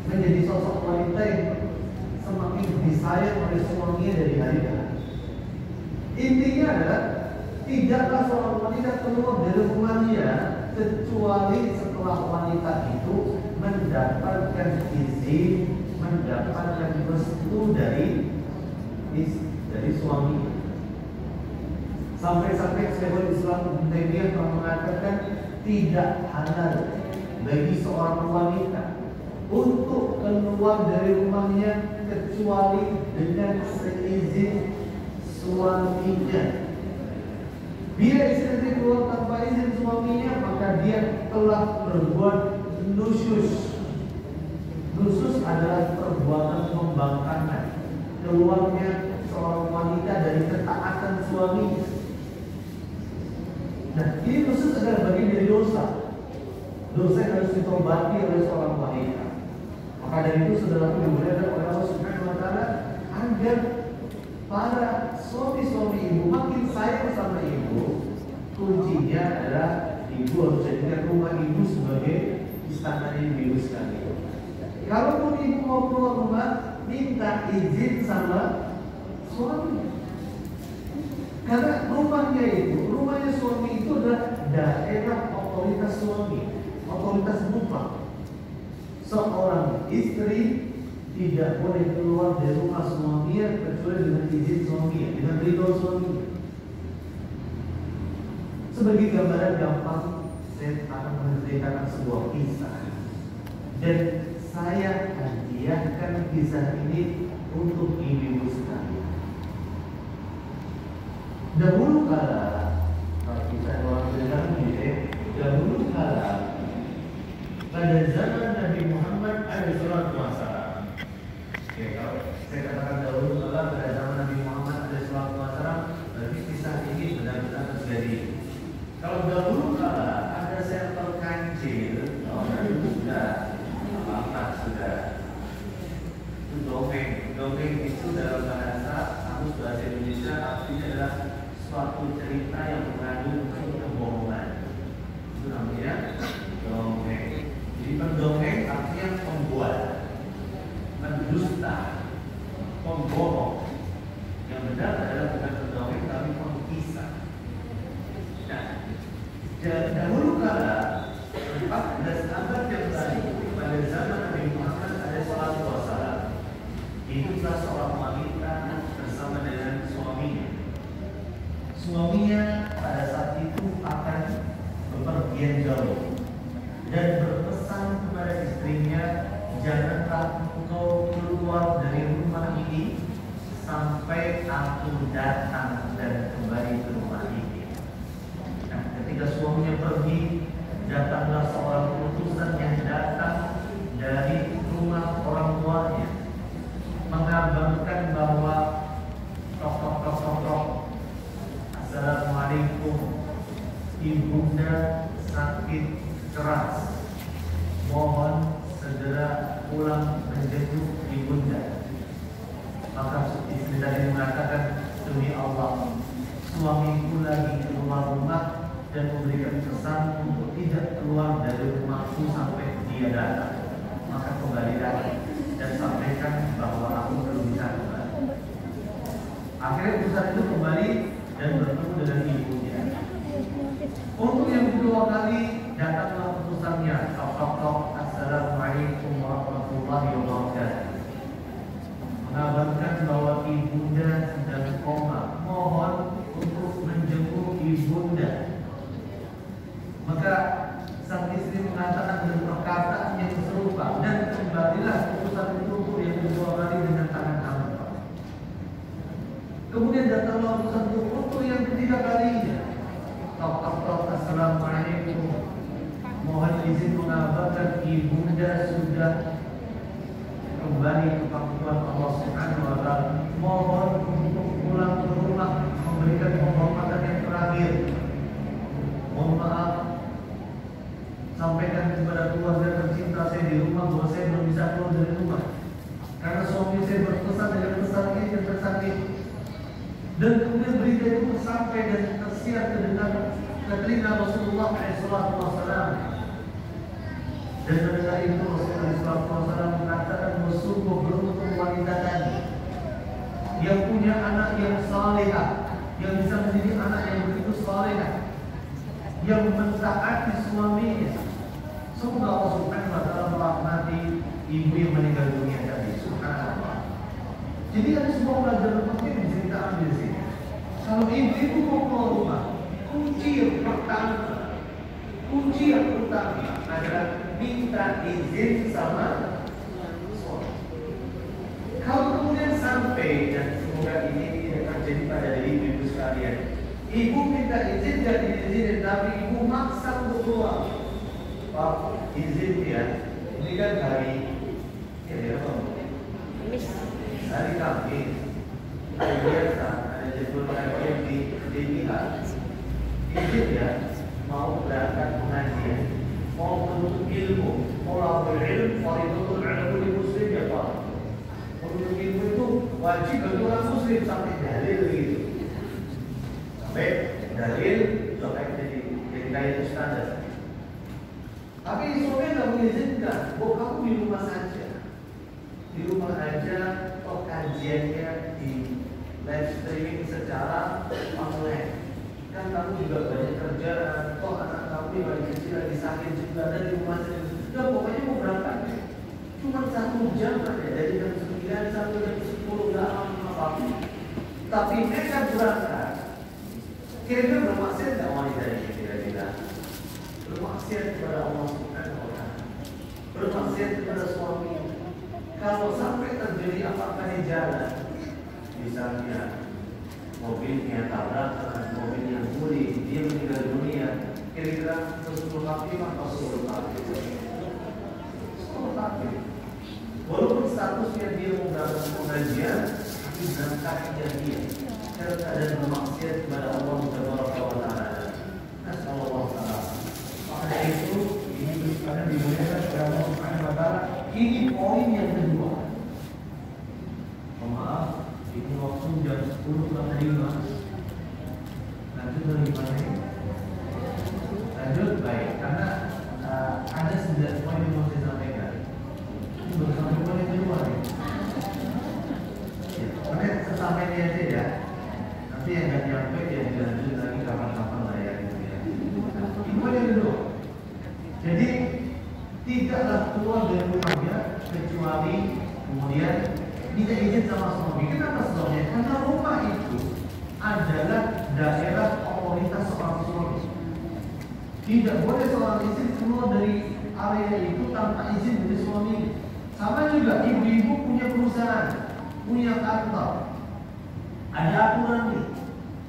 menjadi sosok wanita yang semakin disayang oleh suaminya dari hari ke hari. Intinya adalah tidaklah seorang wanita keluar dari rumahnya kecuali setelah wanita itu mendapatkan izin, mendapatkan restu dari suaminya. Sampai-sampai Syekhul Islam Ibnu Taimiyah telah mengatakan tidak halal bagi seorang wanita untuk keluar dari rumahnya kecuali dengan seizin suaminya. Bila istri keluar tanpa izin suaminya, maka dia telah berbuat nusyus. Nusyus adalah perbuatan pembangkangan, keluarnya seorang wanita dari ketaatan suaminya. Nah, ini nusyus adalah bagian dari dosa. Dosa yang harus ditobati oleh seorang wanita. Maka dari itu saudaraku dimuliakan oleh Allah Subhanahu wa taala agar para suami-suami ibu makin sayang sama ibu. Kuncinya adalah ibu harus jadikan rumah ibu sebagai istana ibu sekalian. Kalaupun ibu mau keluar rumah, minta izin sama suami. Karena rumahnya suami itu adalah daerah otoritas suami, otoritas rumah. Seorang istri tidak boleh keluar dari rumah suaminya kecuali dengan izin suaminya, dengan ridho suaminya. Sebagai gambaran gampang, saya akan menceritakan sebuah kisah, dan saya hadiahkan kisah ini untuk ibu-ibu sekalian. Dahulu kala, kalau kita orang bilang ini, dahulu kala pada zaman Nabi Muhammad SAW. Oke, kalau saya katakan dahulu kala pada zaman Nabi Muhammad SAW, berarti kisah ini benar-benar terjadi. Kalau dahulu kala ada seekor kancil, sudah itu dongeng itu dalam bahasa Indonesia artinya adalah suatu cerita yang mengandung kebohongan. Itu namanya dongeng. Jadi pendongeng artinya pembuat, mendusta, pembohong. Yang benar adalah bukan pendongeng tapi pengkisah. Nah, dahulu kala 14 abad yang lalu pada zaman Nabi Muhammad SAW, hiduplah seorang wanita bersama dengan suaminya. Suaminya pada saat itu akan bepergian jauh dan berpesan kepada istrinya, janganlah engkau keluar dari rumah ini sampai aku datang dan kembali ke rumah ini. Nah, ketika suaminya pergi, datanglah seorang utusan yang datang dari rumah orang tuanya, mengabarkan bahwa tok. Assalamualaikum, ibunda sakit keras, mohon segera pulang menjenguk ibunda. Maka istri tadi mengatakan, demi Allah, suamiku lagi keluar rumah dan memberikan pesan untuk tidak keluar dari rumahku sampai dia datang. Maka kembali lagi dan sampaikan bahwa aku belum bisa kembali. Akhirnya utusan itu kembali dan bertemu dengan ibunya. Untuk yang kedua kali datanglah utusannya, tok. Assalamualaikum warahmatullahi wabarakatuh. mengabarkan bahwa ibunda sedang koma. Mohon untuk menjenguk ibunda. Maka sang istri mengatakan dengan perkataan yang serupa, dan kembalilah utusan itu untuk yang kedua kali dengan tangan hamba. Kemudian datanglah utusan itu untuk yang ketiga kalinya. Assalamualaikum. Mohon izin mengabarkan ibunda sudah kembali ke pangkuan Allah Subhanahu wa Ta'ala. Mohon untuk pulang ke rumah, memberikan penghormatan yang terakhir. Mohon maaf, sampaikan kepada keluarga tercinta saya di rumah bahwa saya belum bisa keluar dari rumah karena suami saya berpesan dengan pesan ini dan pesan ini. Dan kemudian berita itu sampai dan tersiar ke telinga Rasulullah SAW. Dan mendengar itu Rasulullah SAW mengatakan, sungguh beruntung wanita tadi yang punya anak yang salehah, yang bisa menjadi anak yang begitu salehah, yang mentaati suaminya. Semoga Allah Subhanahu wa Ta'ala melaknati ibu yang meninggal dunia tadi. Subhanallah. Jadi ada sebuah pelajaran penting yang bisa kita ambil sini. Kalau ibu mau keluar rumah, kunci yang pertama adalah minta izin sama suami. Kalau kemudian sampai, dan semoga ini tidak terjadi pada diri ibu sekalian, ibu minta izin dan diizinin, tapi ibu maksa untuk keluar. Pak, izin ya. Ini kan hari apa? Hari Kamis. Hari biasa ada jadwal kajian di pihak. Izin ya, mau berangkat pengajian, mau menuntut ilmu, mau lapor ilmu, fardhu ala kulli muslim ya Pak. Menuntut ilmu itu wajib bagi orang muslim sampai dalil gitu. Sampai dalil sampai jadi kayak standar. Tapi suami nggak mengizinkan. Bahwa kamu di rumah saja, di rumah aja. Toh kajiannya di live streaming secara online. Kan kamu juga banyak kerjaan. Toh anak kamu yang lagi kecil lagi sakit juga ada di rumah saja. Ya pokoknya mau berangkat cuma 1 jam aja, dari jam 9 sampai jam 10 nggak apa-apa. Tapi mereka berangkat. Kira-kira bermaksud nggak wanita ini kira-kira? Bermaksiat kepada Allah Subhanahu wa Ta'ala, bermaksiat kepada suami. Kalau sampai terjadi apa-apa di jalan, misalnya mobilnya tabrakan, mobilnya guling, dia meninggal dunia, kira-kira 10 kaki atau 10 kaki? 10 kaki. Walaupun statusnya dia mau berangkat pengajian, tapi berangkatnya dia dalam keadaan bermaksiat kepada Allah Subhanahu wa Ta'ala. Nasallallahu ta'ala. Maka itu ini karena dimuliakan oleh Allah Subhanahu wa Ta'ala. Ini poin yang kedua. Maaf, ini waktu jam 10.05. Lanjut dari mana? Lanjut baik, karena ada 9 poin yang mau saya sampaikan. Ini baru sampai poin yang kedua nih. Karena sesampainya aja ya. Nanti yang nggak nyampe ya dilanjut lagi kapan-kapan lah ya. Ini poin yang kedua. Jadi tidaklah keluar dari rumahnya kecuali kemudian minta izin sama suami. Kenapa suami? Karena rumah itu adalah daerah otoritas seorang suami. Tidak boleh seorang istri keluar dari area itu tanpa izin dari suami. Sama juga ibu-ibu punya perusahaan, punya kantor. Ada aturan nih.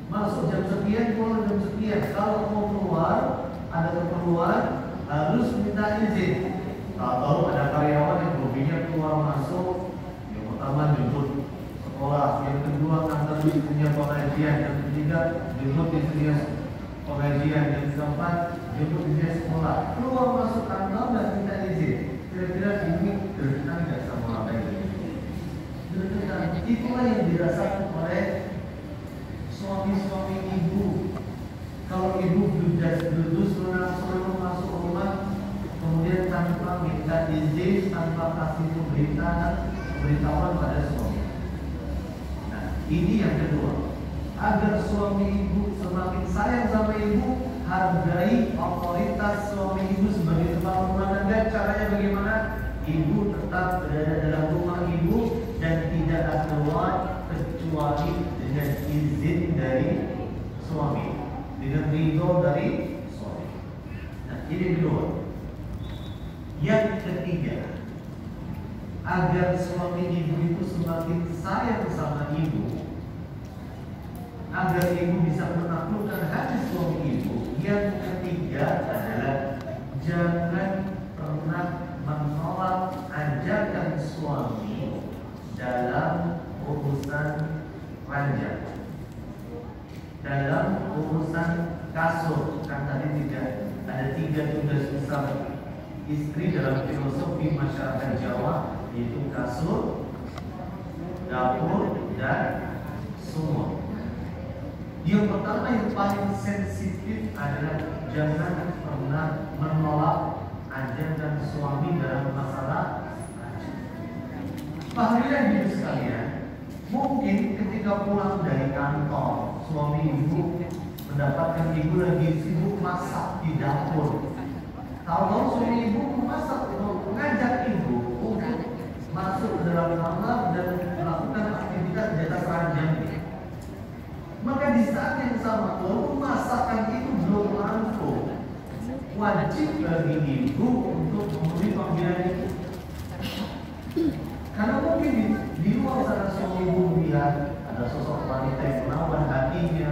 Masuk jam sekian, keluar jam sekian. Kalau mau keluar, ada keperluan, harus minta izin. Kalau ada karyawan yang hobinya keluar masuk, yang pertama jemput sekolah, yang kedua kantor punya pengajian, yang ketiga jemput istrinya pengajian, yang keempat jemput istrinya sekolah. Keluar masuk kantor dan minta izin. Kira-kira ini berkenan nggak sama apa ini? Berkenan. Itulah yang dirasakan oleh suami-suami ibu. Kalau ibu dudus langsung masuk rumah, kemudian tanpa minta izin, tanpa kasih pemberitahuan pada suami. Nah, ini yang kedua. Agar suami ibu semakin sayang sama ibu, hargai otoritas suami ibu sebagai kepala rumah tangga. Caranya bagaimana? Ibu tetap berada dalam rumah ibu dan tidak kecuali dengan izin dari suami, dengan ridho dari suami. Nah, ini kedua. Yang ketiga, agar suami ibu itu semakin sayang sama ibu, agar ibu bisa menaklukkan hati suami ibu, yang ketiga adalah jangan pernah menolak ajakan suami dalam urusan ranjang, dalam urusan kasur. Kan tadi tidak ada 3 tugas besar istri dalam filosofi masyarakat Jawa, yaitu kasur, dapur, dan sumur. Yang pertama yang paling sensitif adalah jangan pernah menolak ajakan suami dalam masalah ranjang. Hadirin ibu sekalian, mungkin ketika pulang dari kantor, suami ibu mendapatkan ibu lagi sibuk masak di dapur. Tahu-tahu suami ibu memasak, mengajak ibu untuk masuk ke dalam kamar dan melakukan aktivitas di atas ranjang. Maka di saat yang sama, walaupun masakan itu belum rampung, wajib bagi ibu untuk memenuhi panggilan itu. Karena mungkin di luar sana suami ibu melihat ada sosok wanita yang menawan hatinya,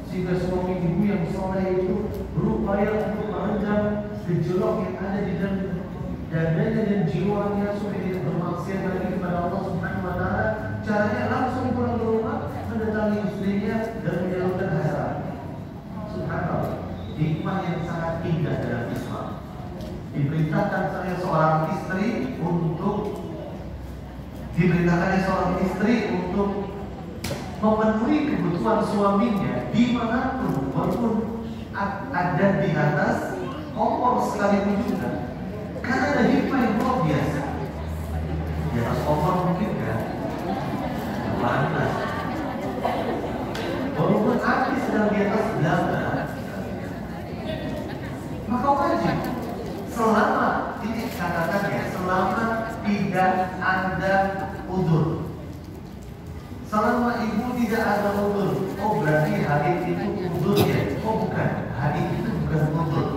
sehingga suami ibu yang soleh itu berupaya untuk meredam gejolak yang ada di dalam dadanya dan jiwanya supaya tidak bermaksiat lagi kepada Allah Subhanahu wa Ta'ala. Caranya langsung pulang ke rumah, mendatangi istrinya dan menyalurkan hasrat. Subhanallah, hikmah yang sangat indah dalam Islam. Diperintahkan seorang istri untuk memenuhi kebutuhan suaminya dimanapun, walaupun ada di atas kompor sekalipun juga. Karena ada hikmah yang luar biasa. Di atas kompor mungkin kan panas, walaupun api sedang di atas belanga, maka wajib selama ini katakan ya, selama tidak ada udzur. Selama ibu tidak ada udzur, oh berarti hari itu udzurnya. Oh bukan, hari itu bukan udzur.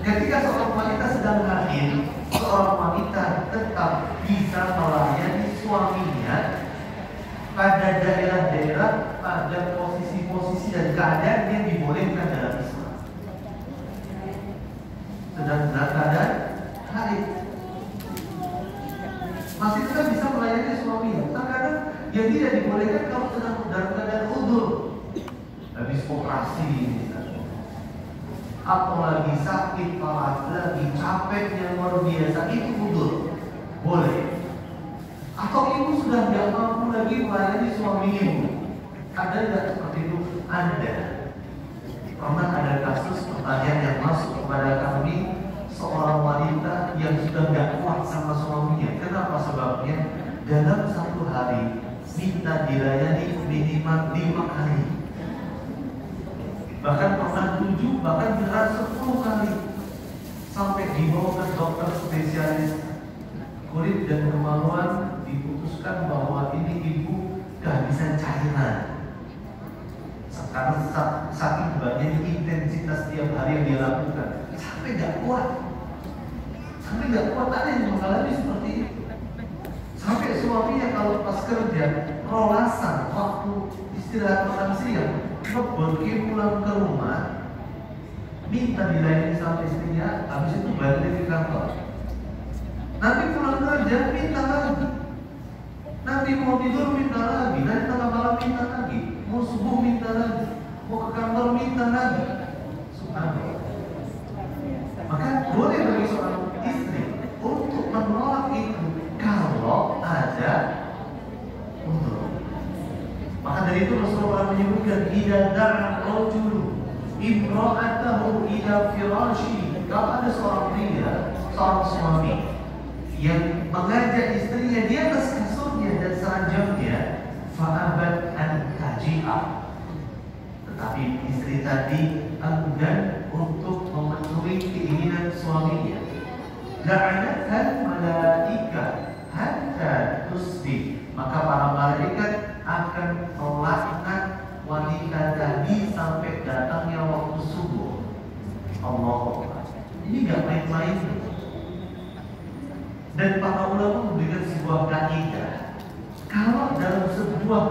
Ketika seorang wanita sedang hamil, seorang wanita tetap bisa melayani suaminya pada daerah-daerah, pada posisi-posisi dan keadaan yang dibolehkan dalam Islam. Sedang dalam keadaan haid, masih tetap bisa melayani suaminya. Terkadang yang tidak dibolehkan kalau sedang dalam keadaan udzur, habis operasi misalnya, atau lagi sakit parah, lagi capek yang luar biasa, itu udzur boleh. Atau ibu sudah tidak mampu lagi melayani suami ibu. Ada tidak seperti itu? Ada. Pernah ada kasus pertanyaan yang masuk kepada kami, seorang wanita yang sudah tidak kuat sama suaminya. Kenapa sebabnya? Dalam satu hari minta dilayani minimal 5 kali, bahkan pernah 7, bahkan benar 10 kali, sampai dibawa ke dokter spesialis kulit dan kemaluan. Diputuskan bahwa ini ibu kehabisan cairan karena saking banyaknya intensitas tiap hari yang dia lakukan, sampai nggak kuat, ada yang mengalami seperti itu. Sampai suaminya kalau pas kerja rolasan waktu istirahat makan siang, pergi pulang ke rumah, minta dilayani sama istrinya, habis itu balik ke kantor. Nanti pulang kerja minta lagi, nanti mau tidur minta lagi, nanti tengah malam minta lagi, mau subuh minta lagi, mau ke kantor minta lagi. Subhanallah. Maka boleh bagi seorang istri untuk menolak itu kalau ada udzur. Maka dari itu Rasulullah menyebutkan idza da'a rajulu imra'atahu ila firashi. Kalau ada seorang pria, seorang suami yang mengajak istrinya di atas kasurnya dan seranjangnya, fa'abat an taji'a, tetapi istri tadi enggan untuk memenuhi keinginan suaminya, la'anatha malaika hatta tusbih, maka para malaikat akan melaknat wanita tadi sampai datangnya waktu subuh. Allah, ini gak main-main. Dan para ulama memberikan sebuah kaidah. Kalau dalam sebuah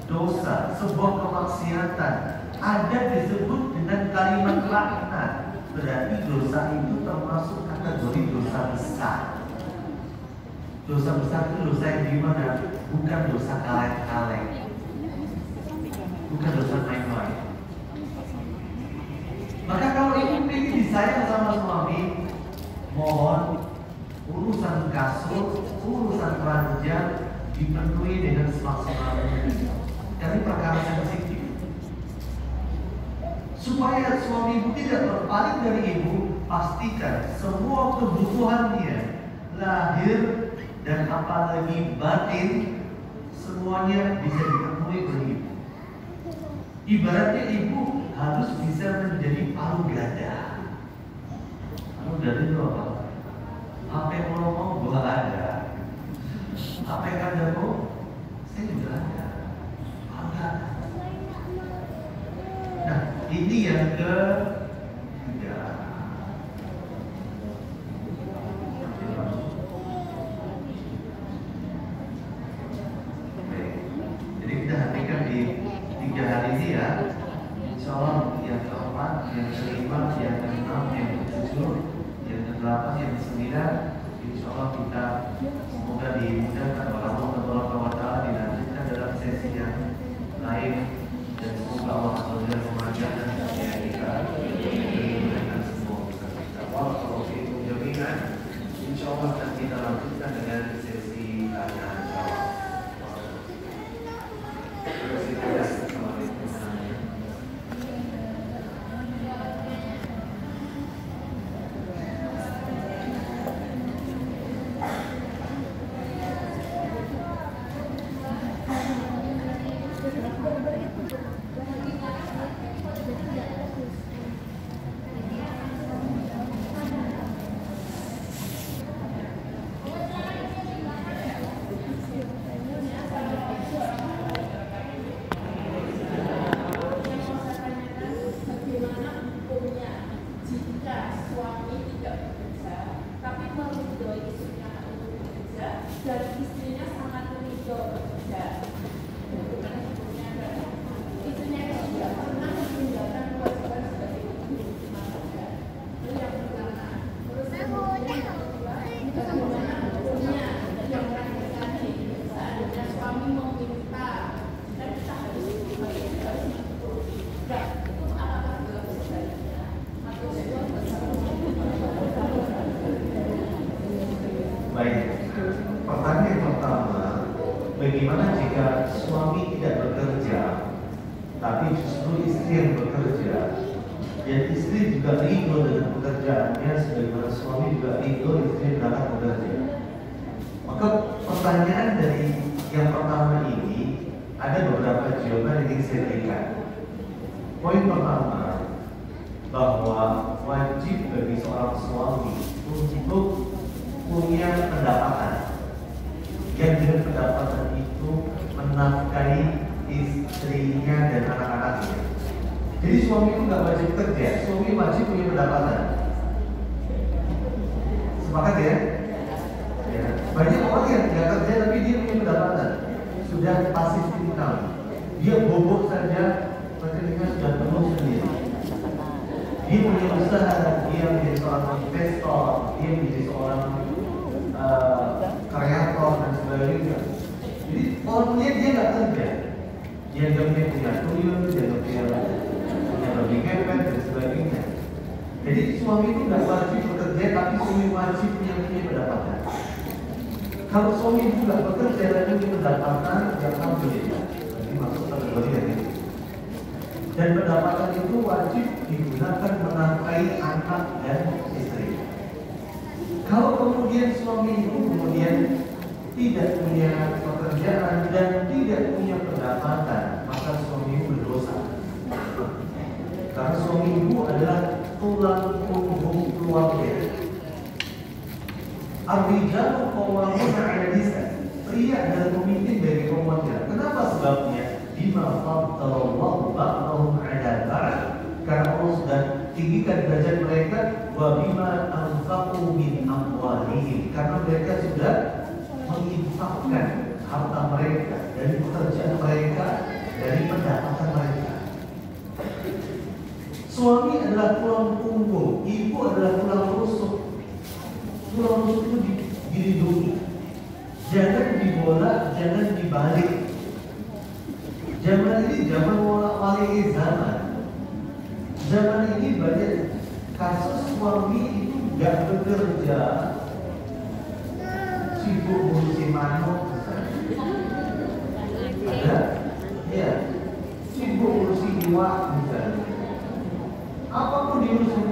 dosa, sebuah kemaksiatan ada disebut dengan kalimat laknat, berarti dosa itu termasuk kategori dosa besar. Dosa besar itu dosa yang gimana? Bukan dosa kaleng-kaleng, bukan dosa main-main. Maka kalau ibu ingin disayang sama suami, mohon urusan kasur, urusan ranjang dipenuhi dengan semaksimal mungkin. Dari perkara sensitif, supaya suami ibu tidak berpaling dari ibu, pastikan semua kebutuhannya lahir dan apalagi batin semuanya bisa dipenuhi oleh ibu. Ibaratnya ibu harus bisa menjadi palu gada. Palu gada itu apa? Apa yang mau gua ada. Apa yang ada mau? Saya juga ada. Palu gada. Nah, ini yang ketiga. Jadi kita hatikan di 3 hari ini ya. Insya Allah yang keempat, yang kelima, yang keenam, yang ketujuh, yang kedelapan, yang ke-9, insya Allah kita semoga dimudahkan oleh Allah Taala dilanjutkan dalam sesi yang lain, dan semoga Allah SWT memanjangkan usia kita dengan semua usaha kita. Kalau itu jaminan, insya Allah akan kita lanjutkan dengan sesi tanya jawab. Bagaimana jika suami tidak bekerja, tapi justru istri yang bekerja, dan istri juga ridho dengan pekerjaannya, sebagaimana suami juga ridho istri berangkat bekerja? Maka pertanyaan dari yang pertama ini ada beberapa jawaban yang ingin saya berikan. Poin pertama, bahwa wajib bagi seorang suami untuk punya pendapatan, yang dengan pendapatan itu menafkahi istrinya dan anak-anaknya. Jadi suami itu nggak wajib kerja, suami wajib punya pendapatan. Sepakat ya? Ya. Banyak orang yang nggak kerja tapi dia punya pendapatan, sudah pasif income. Dia bobok saja, rekeningnya sudah penuh sendiri. Dia punya usaha, dia menjadi seorang investor, dia menjadi seorang kreator dan sebagainya. Jadi orang melihat dia nggak kerja, dia nggak punya tuyul, dia nggak punya lebih kepet dan sebagainya. Jadi suami itu nggak wajib bekerja, tapi suami wajib punya pendapatan. Kalau suami itu nggak bekerja dan punya pendapatan, ya alhamdulillah, berarti masuk kategori yang ini. Dan pendapatan itu wajib digunakan menafkahi anak dan istri. Kalau kemudian suami itu kemudian tidak punya pekerjaan dan tidak punya pendapatan, maka suami itu berdosa. Karena suami ibu adalah tulang punggung keluarga. Ar-rijalu qawwamuna 'ala nisa. Pria adalah pemimpin bagi kaum wanita. Kenapa? Sebab bima faddalallahu ba'dahum 'ala ba'd, karena Allah sudah tinggikan derajat mereka, wa bima anfaqu min amwalihim, karena mereka sudah menginfakkan harta mereka, dari pekerjaan mereka, dari pendapatan mereka. Suami adalah tulang punggung, ibu adalah tulang rusuk. Tulang rusuk itu dilindungi, jangan dibolak, jangan dibalik. Zaman ini zaman wali zaman. Zaman ini banyak kasus suami itu nggak bekerja, sibuk ngurusi manuk, ada, ya, sibuk ngurusi iwak misalnya, apapun diurusi,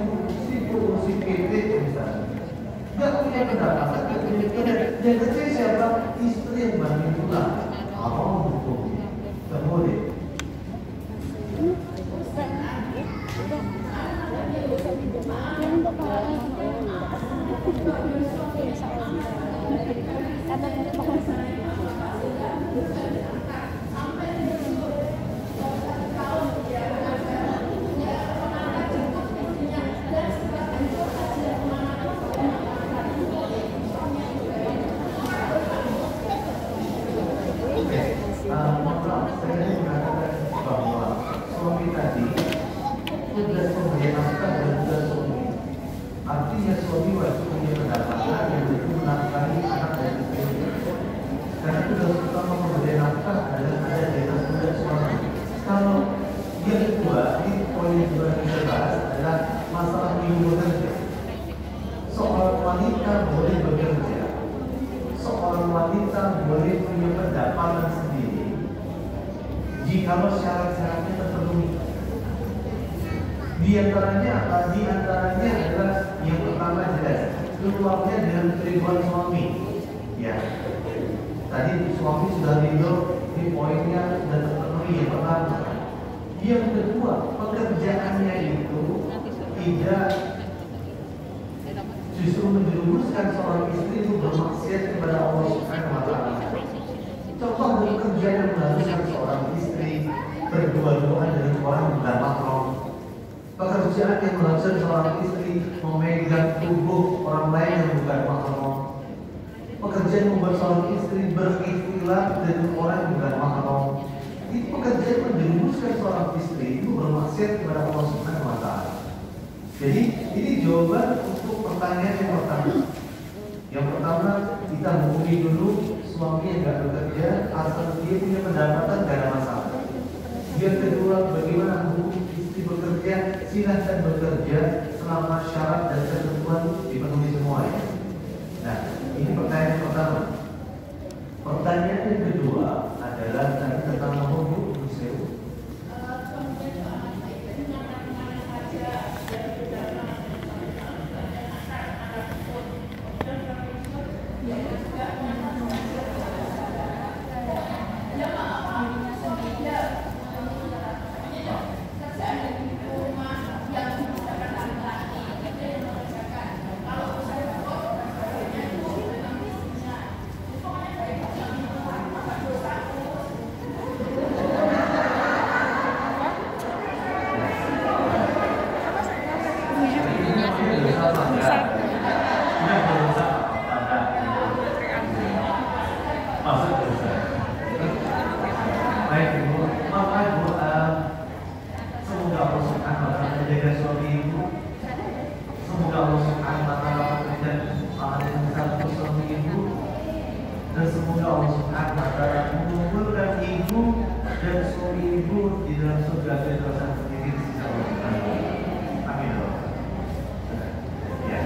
sibuk ngurusi PT misalnya, nggak punya pendapatan, nggak punya kerja. Yang kecil siapa? Istri yang bangun pulang. Apa hukumnya? Nggak boleh. Saya mengatakan bahwa suami tadi tugas pemberian nafkah dan tugas suami. Artinya suami wajib punya pendapatan yang itu menafkahi anak dan istri. Karena tugas utama pemberian nafkah adalah ada di atas tugas suami. Kalau yang kedua, ini poin yang juga kita bahas adalah masalah minggu bekerja. Seorang wanita boleh bekerja, seorang wanita boleh punya pendapatan sendiri jikalau syarat-syaratnya terpenuhi. Di antaranya adalah yang pertama jelas keluarnya dengan keriduan suami. Ya, tadi suami sudah ridho, ini poinnya sudah terpenuhi yang pertama. Yang kedua, pekerjaannya itu tidak justru menjerumuskan seorang istri itu bermaksiat kepada Allah Subhanahu wa Ta'ala. Contoh bekerja yang mengharuskan seorang istri berdua-duaan dengan orang bukan mahram. Pekerjaan yang mengharuskan seorang istri memegang tubuh orang lain yang bukan mahram. Pekerjaan membuat seorang istri berikhtilaf dengan orang yang bukan mahram. Itu pekerjaan menjerumuskan seorang istri itu bermaksiat kepada Allah Subhanahu wa Ta'ala. Jadi ini jawaban untuk pertanyaan yang pertama. Yang pertama, kita hubungi dulu suami yang nggak bekerja, asal dia punya pendapatan nggak ada masalah. Yang kedua, bagaimana hukum istri bekerja? Silahkan bekerja selama syarat dan ketentuan dipenuhi semua ya. Nah, ini pertanyaan pertama. Pertanyaan yang kedua adalah tentang hukum muslim. Dan semoga Allah Subhanahu wa Ta'ala mengumpulkan ibu dan suami ibu di dalam surga Firdaus sendiri di sisi Allah Subhanahu wa Ta'ala. Amin. Ya.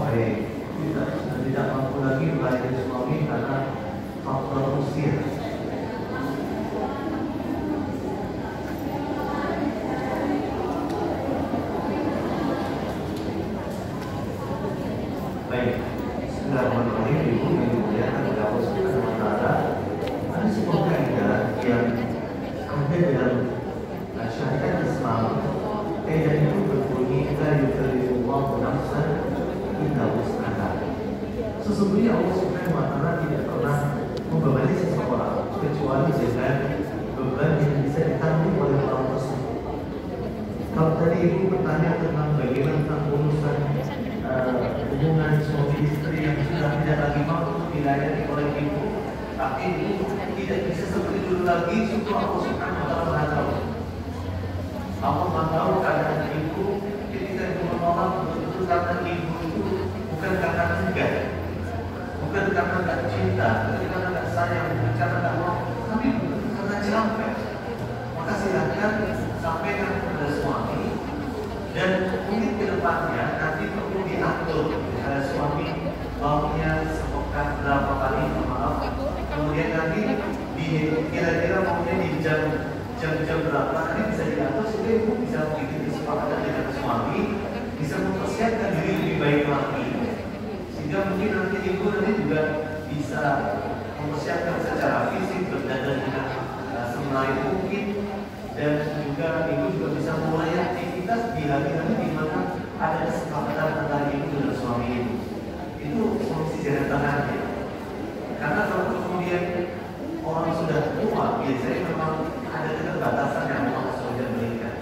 baik, tidak mampu lagi melayani suami karena faktor usia. Baik, bismillahirrahmanirrahim. Ibu yang dimuliakan oleh Allah Subhanahu wa Ta'ala, ada sebuah kaidah yang ada dalam syariat Islam. Kaidah itu berbunyi la yukallifullahu nafsan illa wus'aha. Sesungguhnya Allah Subhanahu wa Ta'ala tidak pernah membebani seseorang kecuali dengan beban yang bisa ditanggung oleh orang tersebut. Kalau tadi ibu bertanya tentang bagaimana tentang urusan hubungan suami istri yang sudah tidak lagi mampu dilayani oleh ibu, tapi ibu tidak bisa seperti dulu lagi. Syukur Allah Subhanahu wa Ta'ala tahu. Allah tahu keadaan ibu ketika ibu menolak betul-betul karena ibu itu bukan karena enggan, bukan karena tak cinta, bukan karena tak sayang, bukan karena tak mau, tapi betul-betul karena capek. Maka silakan sampaikan kepada suami, dan mungkin ke depannya nanti perlu diatur ada suami maunya sepekan berapa kali, maaf, kemudian nanti kira-kira maunya di jam berapa, nanti bisa diatur sehingga ibu bisa bikin kesepakatan dengan suami, bisa mempersiapkan diri lebih baik lagi, sehingga mungkin nanti ibu juga bisa mempersiapkan secara fisik, berdandan dengan semenarik mungkin, dan juga ibu juga bisa mulai aktivitas di hari-hari di mana ada kesepakatan antara ibu dengan suami ibu. Itu solusi jalan tengahnya. Karena kalau kemudian orang sudah tua, biasanya memang ada keterbatasan yang Allah sudah berikan.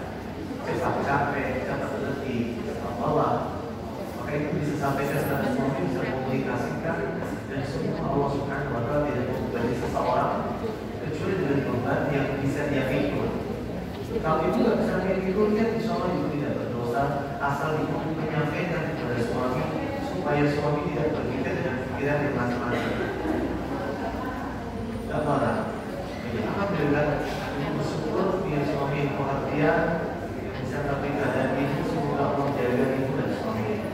Cepat capek, cepat letih, lelah. Maka itu bisa sampaikan kepada suami, bisa komunikasikan, dan semua Allah Subhanahu wa Ta'ala tidak membebani seseorang kecuali dengan beban yang bisa dia pikul. Kalau ibu tidak bisa pikul, ya insya Allah ibu tidak berdosa, asal ibu menyampaikan kepada suami supaya suami tidak berpikir dengan pikiran yang macam-macam. Tidak marah. Alhamdulillah, ibu bersyukur punya suami yang pengertian, bisa mengerti keadaan ibu. Semoga Allah jaga ibu dan suami ibu.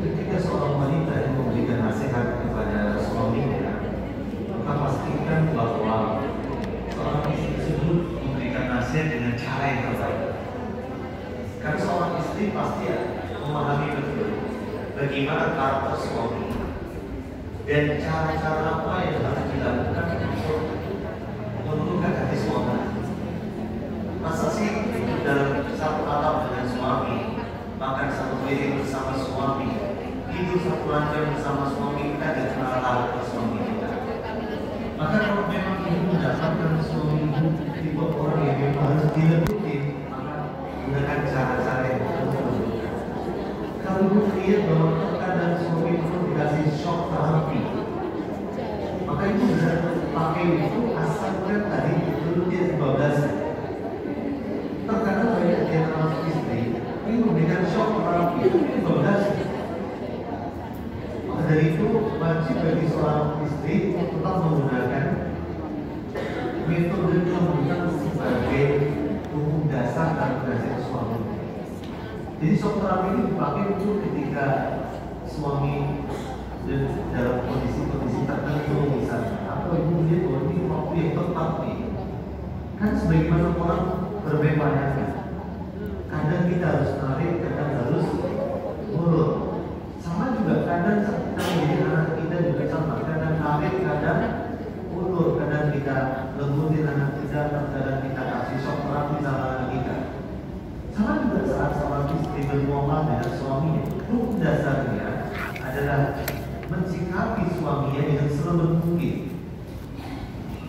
Ketika seorang wanita yang memberikan nasihat kepada suaminya, maka pastikan bahwa seorang istri tersebut memberikan nasihat dengan cara yang terbaik. Karena seorang istri pasti memahami betul bagaimana karakter suami dan cara-cara apa yang harus dilakukan untuk menurunkan hati suami. Masa sih dalam satu atap dengan suami, makan satu piring bersama suami, tidur satu ranjang bersama suami, kita tidak kenal karakter suami kita. Maka kalau memang ibu mendapatkan suami ibu tipe orang yang memang harus dilebutin, maka gunakan cara-cara yang betul. Kalau ibu lihat bahwa terkadang suami itu dikasih shock terapi, maka ibu bisa pakai itu asalkan tadi dulu dia 15. itu wajib bagi seorang istri tetap menggunakan metode kelembutan sebagai hukum dasar dan penasihat suami. Jadi shock terapi ini dipakai untuk ketika suami dalam kondisi-kondisi tertentu misalnya, atau ibu melihat bahwa ini waktu yang tepat nih. Kan sebagaimana orang berbeda, kadang kita harus tarik, kadang harus urut. Sama juga kadang kita menjadi anak kita juga sama, kadang tarik, kadang ulur, kadang kita lembutin anak kita, kadang kita kasih shock terapi sama anak kita. Sama juga saat seorang istri bermuamalah dengan suaminya, hukum dasarnya adalah mensikapi suaminya dengan selembut mungkin,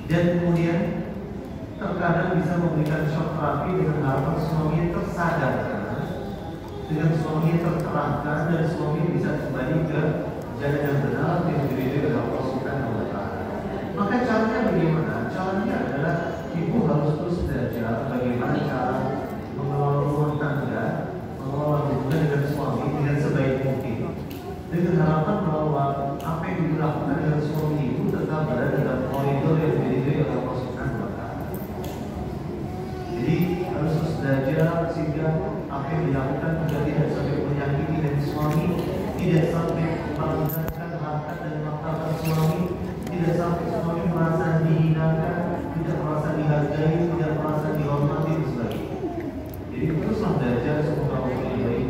dan kemudian terkadang bisa memberikan shock terapi dengan harapan suaminya tersadarkan, dengan suaminya terterangkan, dan suaminya bisa kembali ke jalan yang benar yang diridhoi oleh Allah Subhanahu wa Ta'ala. Maka caranya bagaimana? Caranya adalah ibu harus terus belajar bagaimana cara mengelola rumah tangga, mengelola hubungan dengan suami dengan sebaik mungkin, dengan harapan bahwa apa yang dilakukan dengan suami ibu tetap berada dalam koridor yang diridhoi oleh Allah Subhanahu wa Ta'ala. Jadi harus terus belajar sehingga apa yang dilakukan juga tidak sampai menyakiti dan suami, tidak sampai merendahkan harkat dan martabat suami, tidak sampai suami merasa dihinakan, tidak merasa dihargai, tidak merasa dihormati dan sebagainya. Jadi teruslah belajar, semoga Allah meridhai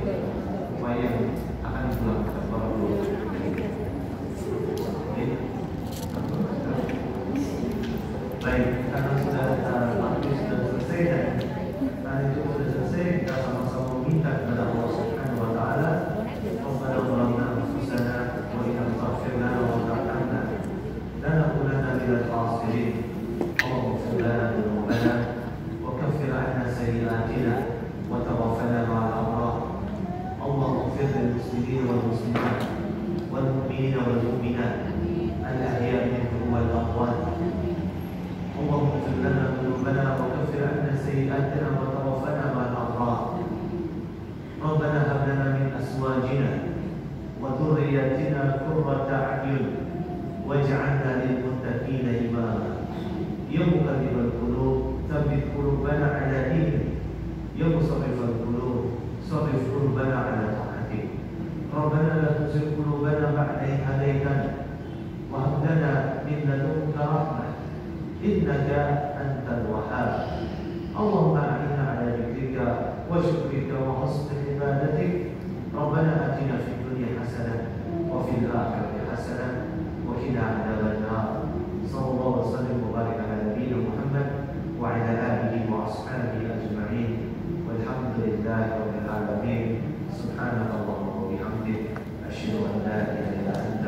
upaya yang akan dilakukan para guru. Baik, karena sudah waktu sudah selesai dan hari itu sudah selesai, kita sama-sama meminta kepada Allah Subhanahu wa Ta'ala, Rabbana zalamna anfusana wa in lam taghfir lana wa tarhamna lanakunanna minal khasirin. Allahumma ighfir lana dhunubana wa kaffir 'anna sayyi'atina wa tawaffana ma'al abrar. Allahumma ighfir lil muslimin wal muslimat wal mu'minina wal mu'minat al-ahya'i minhum wal amwat. اللهم اغفر لنا ذنوبنا وكفر عنا سيئاتنا وتوفنا مع الأبرار. ربنا هب لنا من أزواجنا وذرياتنا قرة أعين واجعلنا للمتقين إماما. يا مقلب القلوب ثبت قلوبنا على دينك. يا مصرف القلوب صرف قلوبنا على طاعتك. ربنا لا تزغ قلوبنا بعد إذ هديتنا وهب لنا من لدنك رحمة إنك أنت الوهاب. اللهم أعنا على ذكرك وشكرك وحسن عبادتك. ربنا آتنا في الدنيا حسنة وفي الآخرة حسنة وقنا عذاب النار. صلى الله وسلم وبارك على نبينا محمد وعلى آله وأصحابه أجمعين والحمد لله رب العالمين. سبحانك اللهم وبحمدك أشهد أن لا إله إلا أنت